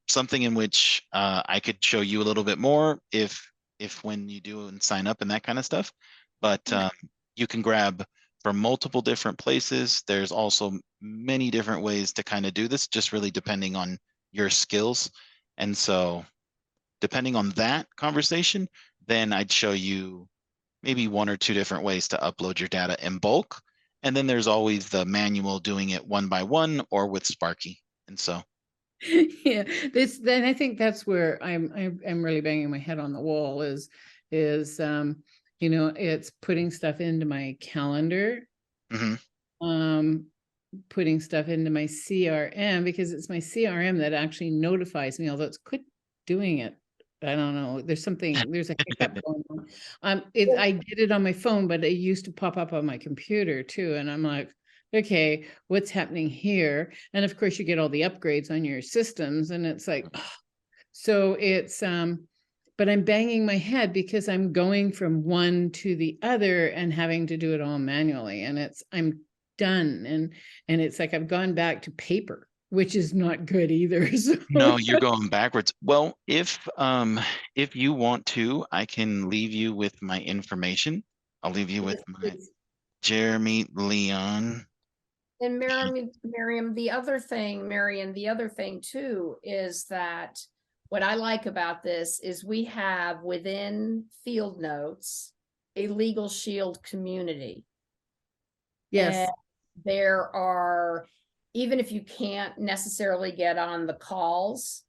something in which I could show you a little bit more if when you do and sign up and that kind of stuff. But Okay. you can grab from multiple different places. There's also many different ways to kind of do this, just really depending on your skills. And so depending on that conversation, then I'd show you maybe one or two different ways to upload your data in bulk. And then there's always the manual doing it one by one or with Sparky. And so, Yeah, then I think that's where I'm really banging my head on the wall is it's putting stuff into my calendar, mhm. putting stuff into my CRM, because it's my CRM that actually notifies me, although it's quit doing it. I don't know. There's a hiccup going on. I did it on my phone, but it used to pop up on my computer too. And I'm like, okay, what's happening here? And of course you get all the upgrades on your systems, and it's like, so but I'm banging my head because I'm going from one to the other and having to do it all manually. And I'm done. And it's like, I've gone back to paper, which is not good either. So. No, you're going backwards. Well, if you want to, I can leave you with my information. I'll leave you with my Jeremy Leon. And Mariam, the other thing too is that what I like about this is we have within Field Notes a Legal Shield community. Yes. And there are, even if you can't necessarily get on the calls,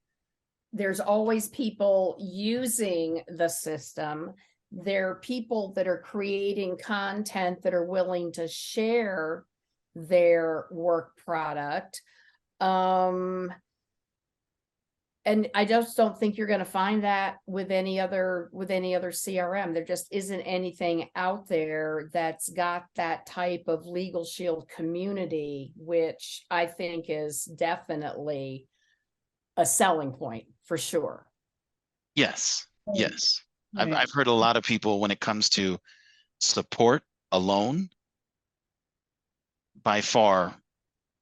there's always people using the system. There are people that are creating content that are willing to share their work product. And I just don't think you're going to find that with any other CRM. There just isn't anything out there that's got that type of Legal Shield community, which I think is definitely a selling point for sure. Yes, yes. Right. I've heard a lot of people when it comes to support alone, by far,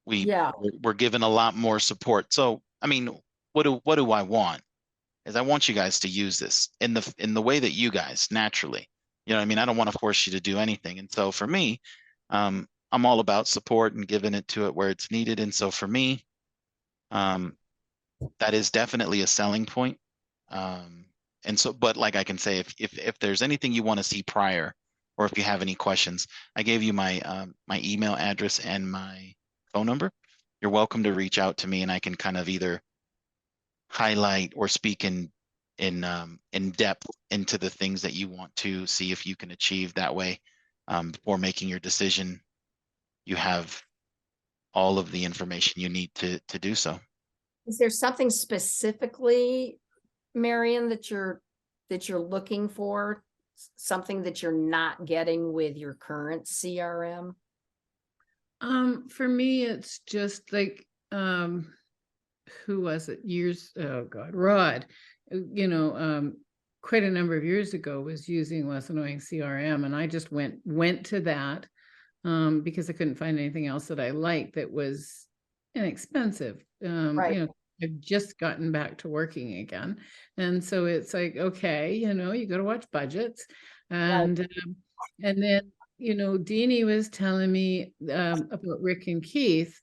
we're given a lot more support. So, I mean, what do I want? Is I want you guys to use this in the way that you guys naturally, you know what I mean? I don't want to force you to do anything. And so for me, I'm all about support and giving it to it where it's needed. And so for me, that is definitely a selling point. And so, but like I can say, if there's anything you want to see prior, or if you have any questions, I gave you my my email address and my phone number. You're welcome to reach out to me, and I can kind of either highlight or speak in depth into the things that you want to see if you can achieve that way. Before making your decision, you have all of the information you need to do so. Is there something specifically, Marion, that you're looking for? Something that you're not getting with your current CRM? For me, it's just like, who was it? Oh God, Rod, quite a number of years ago was using Less Annoying CRM, and I just went to that because I couldn't find anything else that I liked that was inexpensive. Right. I've just gotten back to working again, and so it's like, okay, you got to watch budgets, and and then Deanie was telling me about Rick and Keith,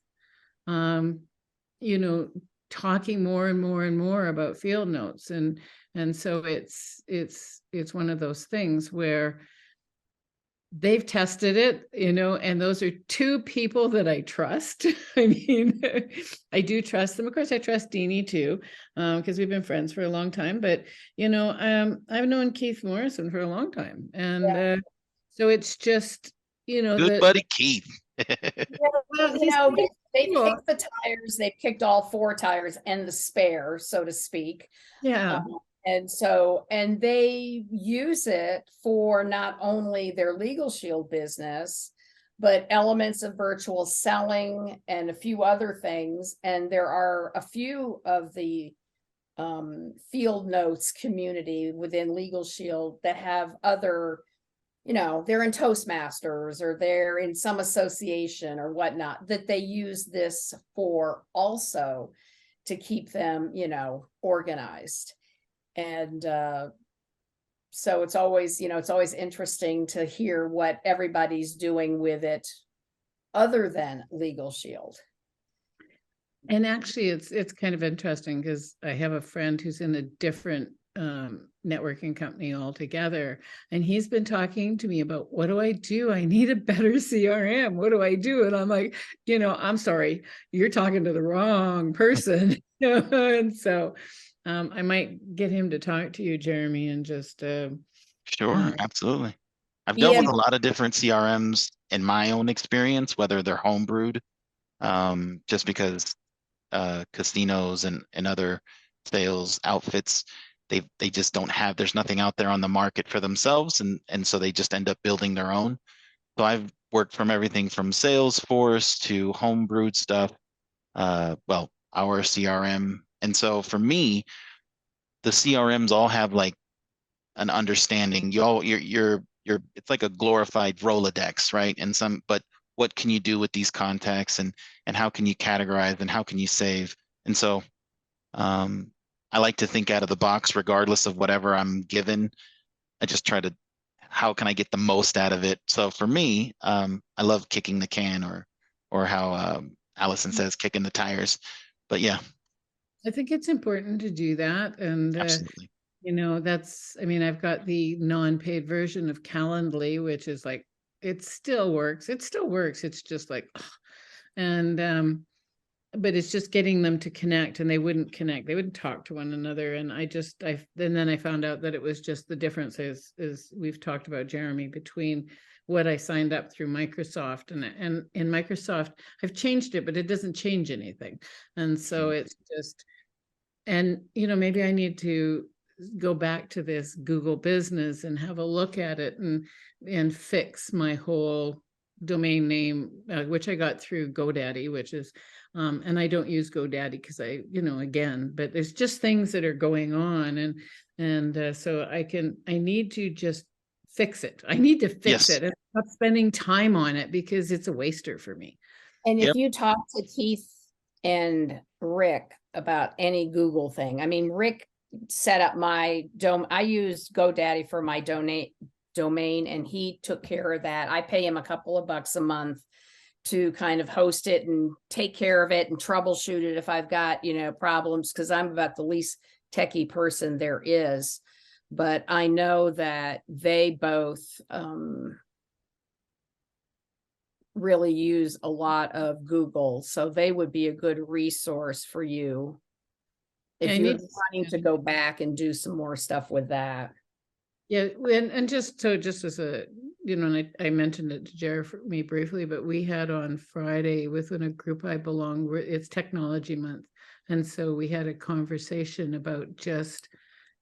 talking more and more and more about Field Notes, and so it's one of those things where they've tested it, and those are two people that I trust. I mean, I do trust them. Of course, I trust Deanie too, because we've been friends for a long time. But I've known Keith Morrison for a long time, and so it's just good buddy Keith. Well, they kicked the tires. They've kicked all four tires and the spare, so to speak. Yeah. And they use it for not only their Legal Shield business, but elements of virtual selling and a few other things. And there are a few of the Field Notes community within Legal Shield that have other, they're in Toastmasters or they're in some association or whatnot, that they use this for also to keep them, organized. And so it's always interesting to hear what everybody's doing with it other than Legal Shield. And actually, it's kind of interesting because I have a friend who's in a different networking company altogether, and he's been talking to me about, what do I do? I need a better CRM. What do I do? And I'm like, I'm sorry, you're talking to the wrong person. And so I might get him to talk to you, Jeremy, and just Sure, absolutely. I've dealt with a lot of different CRMs in my own experience, whether they're homebrewed, just because casinos and other sales outfits, they just don't have, there's nothing out there on the market for themselves, and so they just end up building their own. So I've worked from everything from Salesforce to homebrewed stuff, our CRM. And so for me, the CRMs all have like an understanding. You're it's like a glorified Rolodex, right? But what can you do with these contacts, and how can you categorize, and how can you save? And so I like to think out of the box regardless of whatever I'm given. I just try to, how can I get the most out of it? So for me, I love kicking the can, or how Allison says, kicking the tires. But yeah, I think it's important to do that. And, absolutely. you know, I mean, I've got the non-paid version of Calendly, which is like, it still works. It still works. It's just like, ugh. And, but it's just getting them to connect, and they wouldn't connect. They wouldn't talk to one another. And then I found out that it was just the difference is we've talked about, Jeremy, between what I signed up through Microsoft and in Microsoft, I've changed it, but it doesn't change anything. And so it's just, and, you know, maybe I need to go back to this Google Business and have a look at it and fix my whole domain name, which I got through GoDaddy, which is, and I don't use GoDaddy because again, but there's just things that are going on, and so I need to just fix it. I need to fix Yes. it and stop spending time on it because it's a waster for me. And Yep. if you talk to Keith and Rick about any Google thing, I mean, Rick set up my I use GoDaddy for my domain, and he took care of that. I pay him a couple of bucks a month to kind of host it and take care of it and troubleshoot it if I've got, problems, because I'm about the least techie person there is. But I know that they both really use a lot of Google, so they would be a good resource for you if you're wanting to go back and do some more stuff with that. Yeah, and just as a, and I mentioned it to Jeremy briefly, but we had on Friday within a group I belong, it's Technology Month. And so we had a conversation about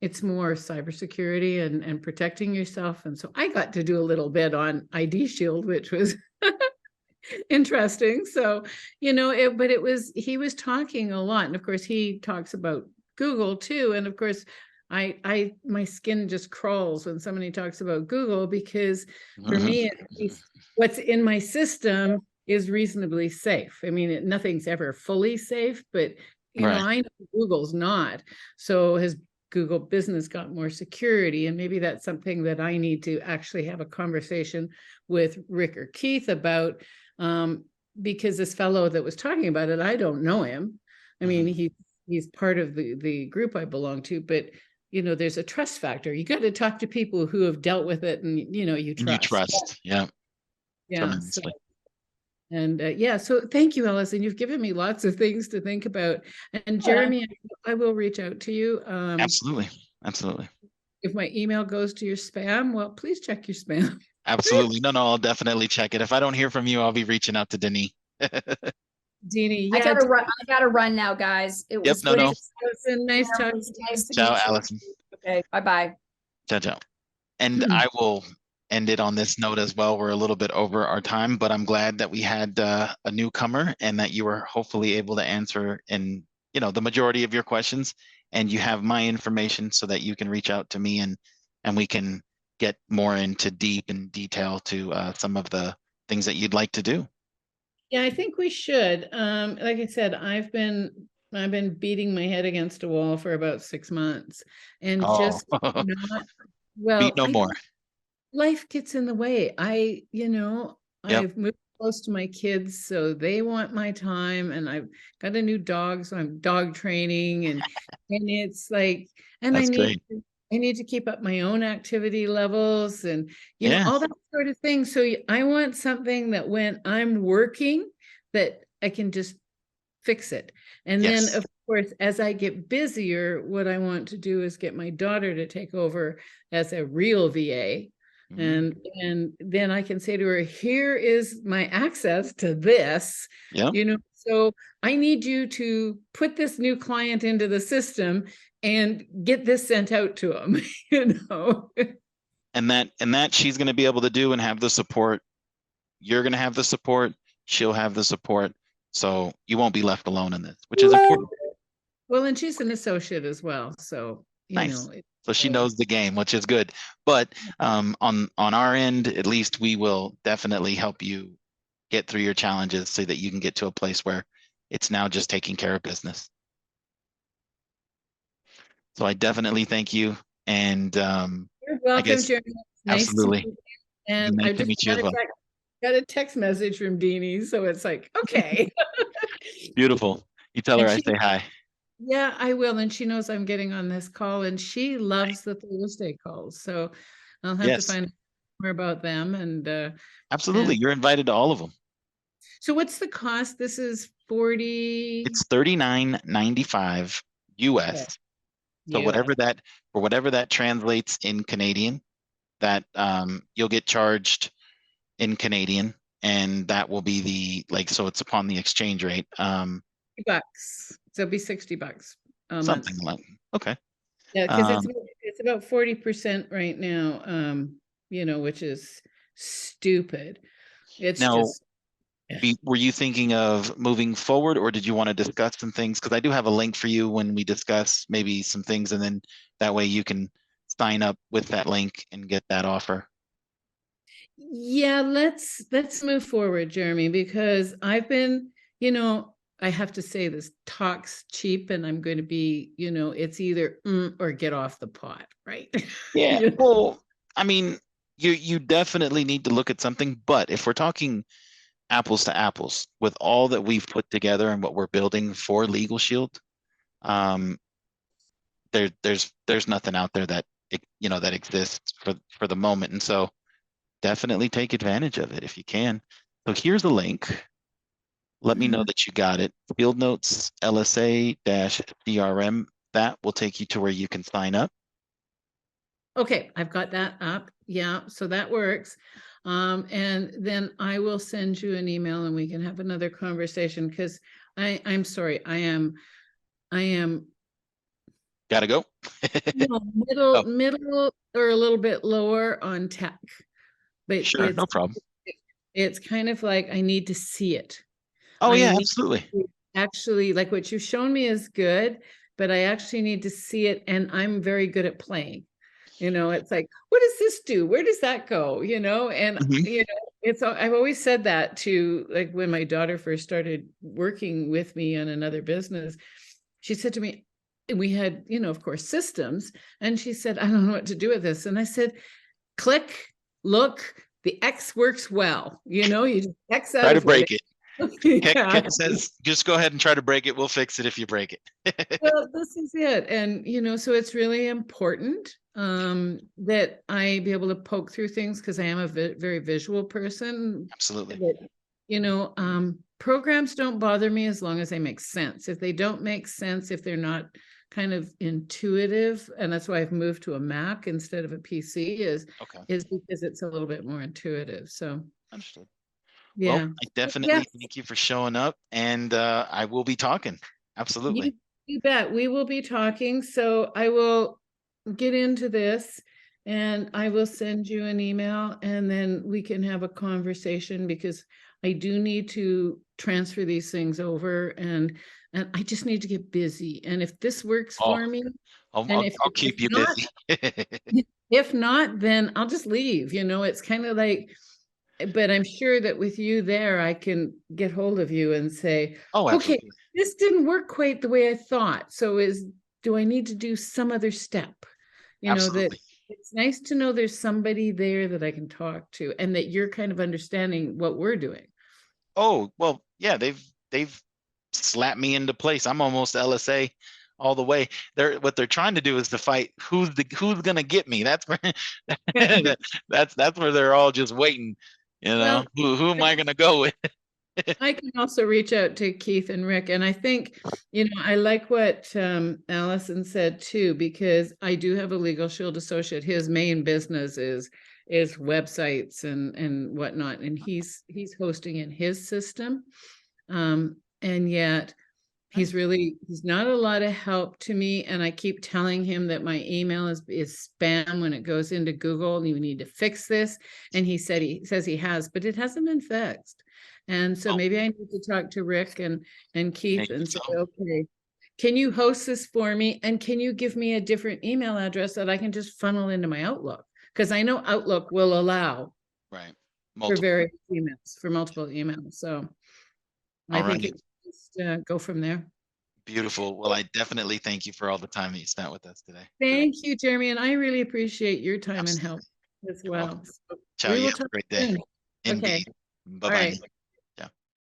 it's more cybersecurity and protecting yourself. And so I got to do a little bit on ID Shield, which was interesting. So, but he was talking a lot. And of course, he talks about Google too. And of course, my skin just crawls when somebody talks about Google, because for me, at least, what's in my system is reasonably safe. I mean, nothing's ever fully safe, but I know Google's not. So has Google Business got more security? And maybe that's something that I need to actually have a conversation with Rick or Keith about, because this fellow that was talking about it, I don't know him. I mean, he's part of the group I belong to, but there's a trust factor. You got to talk to people who have dealt with it, and you trust. You trust, yeah. Yeah. So thank you, Allison. You've given me lots of things to think about. And Jeremy, I will reach out to you. Absolutely. If my email goes to your spam, well, please check your spam. Absolutely. No, I'll definitely check it. If I don't hear from you, I'll be reaching out to Denis. Deanie, yeah. I gotta run now, guys. It was good. Nice talking to you. Ciao, Allison. Okay, bye-bye. Ciao. And I will end it on this note as well. We're a little bit over our time, but I'm glad that we had a newcomer, and that you were hopefully able to answer in the majority of your questions, and you have my information so that you can reach out to me, and we can get more into deep and detail to some of the things that you'd like to do. Yeah, I think we should. Like I said, I've been beating my head against a wall for about 6 months, and just not well. Beat no more. Life gets in the way. I've moved close to my kids, so they want my time, and I've got a new dog, so I'm dog training, and it's like, and That's great. I need to keep up my own activity levels and, all that sort of thing. So I want something that when I'm working, that I can just fix it. And then, of course, as I get busier, what I want to do is get my daughter to take over as a real VA. And then I can say to her, here is my access to this, so I need you to put this new client into the system and get this sent out to them, And that she's going to be able to do and have the support. You're going to have the support. She'll have the support. So you won't be left alone in this, which is important. Well, and she's an associate as well. So you Nice. know. So she knows the game, which is good. But on our end, at least, we will definitely help you get through your challenges so that you can get to a place where it's now just taking care of business. So I definitely thank you. And You're I welcome, guess Jeremy. It's nice to absolutely. meet you. And Nice I to just meet you as well. got a text message from Deanie, so it's like, okay. Beautiful. You tell her And I say hi. yeah, I will. And she knows I'm getting on this call, and she loves the Thursday calls. So I'll have to Yes, find out more about them. And absolutely. You're invited to all of them. so what's the cost? This is 40. It's $39.95 US. Okay. So US. whatever that translates in Canadian, that you'll get charged in Canadian, and that will be so it's upon the exchange rate. $60. So it'll be $60 a month. Something like, okay. Yeah, because it's about 40% right now, you know, which is stupid. It's Now, just were you thinking of moving forward, or did you want to discuss some things? Because I do have a link for you when we discuss maybe some things, and then that way you can sign up with that link and get that offer. yeah, let's move forward, Jeremy, because I've been, you know, I have to say this talk's cheap, and I'm going to be, you know, it's either or get off the pot, right? Yeah. You know? Well, I mean, you definitely need to look at something, but if we're talking apples to apples with all that we've put together and what we're building for Legal Shield, there's nothing out there that that exists for the moment, and so definitely take advantage of it if you can. So here's the link. Let me know that you got it. Field Notes LSA-CRM. That will take you to where you can sign up. Okay, I've got that up. Yeah, so that works. And then I will send you an email and we can have another conversation, because I'm sorry, I am Gotta go. Oh, middle or a little bit lower on tech. But sure, no problem. it's kind of like I need to see it. Oh I yeah, need absolutely. to actually, like what you've shown me is good, but I actually need to see it, and I'm very good at playing. You know, it's like, what does this do? Where does that go? You know, and Mhm. you know, I've always said that to, like, when my daughter first started working with me on another business, she said to me, we had, you know, of course, systems, and she said, I don't know what to do with this. And I said, click, look, the X works well. You know, you just X out Try to of whatever. break it. Yeah. Ken says, just go ahead and try to break it. We'll fix it if you break it. Well, this is it. And, you know, so it's really important that I be able to poke through things, because I am a very visual person. Absolutely. But, you know, programs don't bother me as long as they make sense. If they don't make sense, if they're not kind of intuitive, and that's why I've moved to a Mac instead of a PC, is because it's a little bit more intuitive. So Understood. yeah. Well, I definitely thank you for showing up, and I will be talking. Absolutely. You bet. We will be talking. So I will get into this, and I will send you an email, and then we can have a conversation, because I do need to transfer these things over, and I just need to get busy. And if this works for me, and I'll keep you busy. if not, then I'll just leave. You know, it's kind of like, but I'm sure that with you there, I can get hold of you and say, Oh, okay, absolutely. this didn't work quite the way I thought. So do I need to do some other step? You know, that Absolutely. it's nice to know there's somebody there that I can talk to, and that you're kind of understanding what we're doing. Oh, well, yeah, they've slapped me into place. I'm almost LSA all the way. What they're trying to do is to fight who's gonna get me. That's where that's where they're all just waiting. You know, Well, who am I gonna go with? I can also reach out to Keith and Rick. And I think, you know, I like what Allison said too, because I do have a Legal Shield associate. His main business is websites and whatnot. And he's hosting in his system. And yet he's not a lot of help to me. And I keep telling him that my email is spam when it goes into Google, and you need to fix this. And he says he has, but it hasn't been fixed. And so maybe I need to talk to Rick and Keith and say, okay, can you host this for me? And can you give me a different email address that I can just funnel into my Outlook? Because I know Outlook will allow Right. for Multiple. various emails, for multiple emails. So I All think right. it's just go from there. Beautiful. Well, I definitely thank you for all the time that you spent with us today. Thank you, Jeremy. And I really appreciate your time and help as You're well. welcome. So Ciao. we You will have a talk great day. soon. Okay. Indeed. All Bye-bye. right.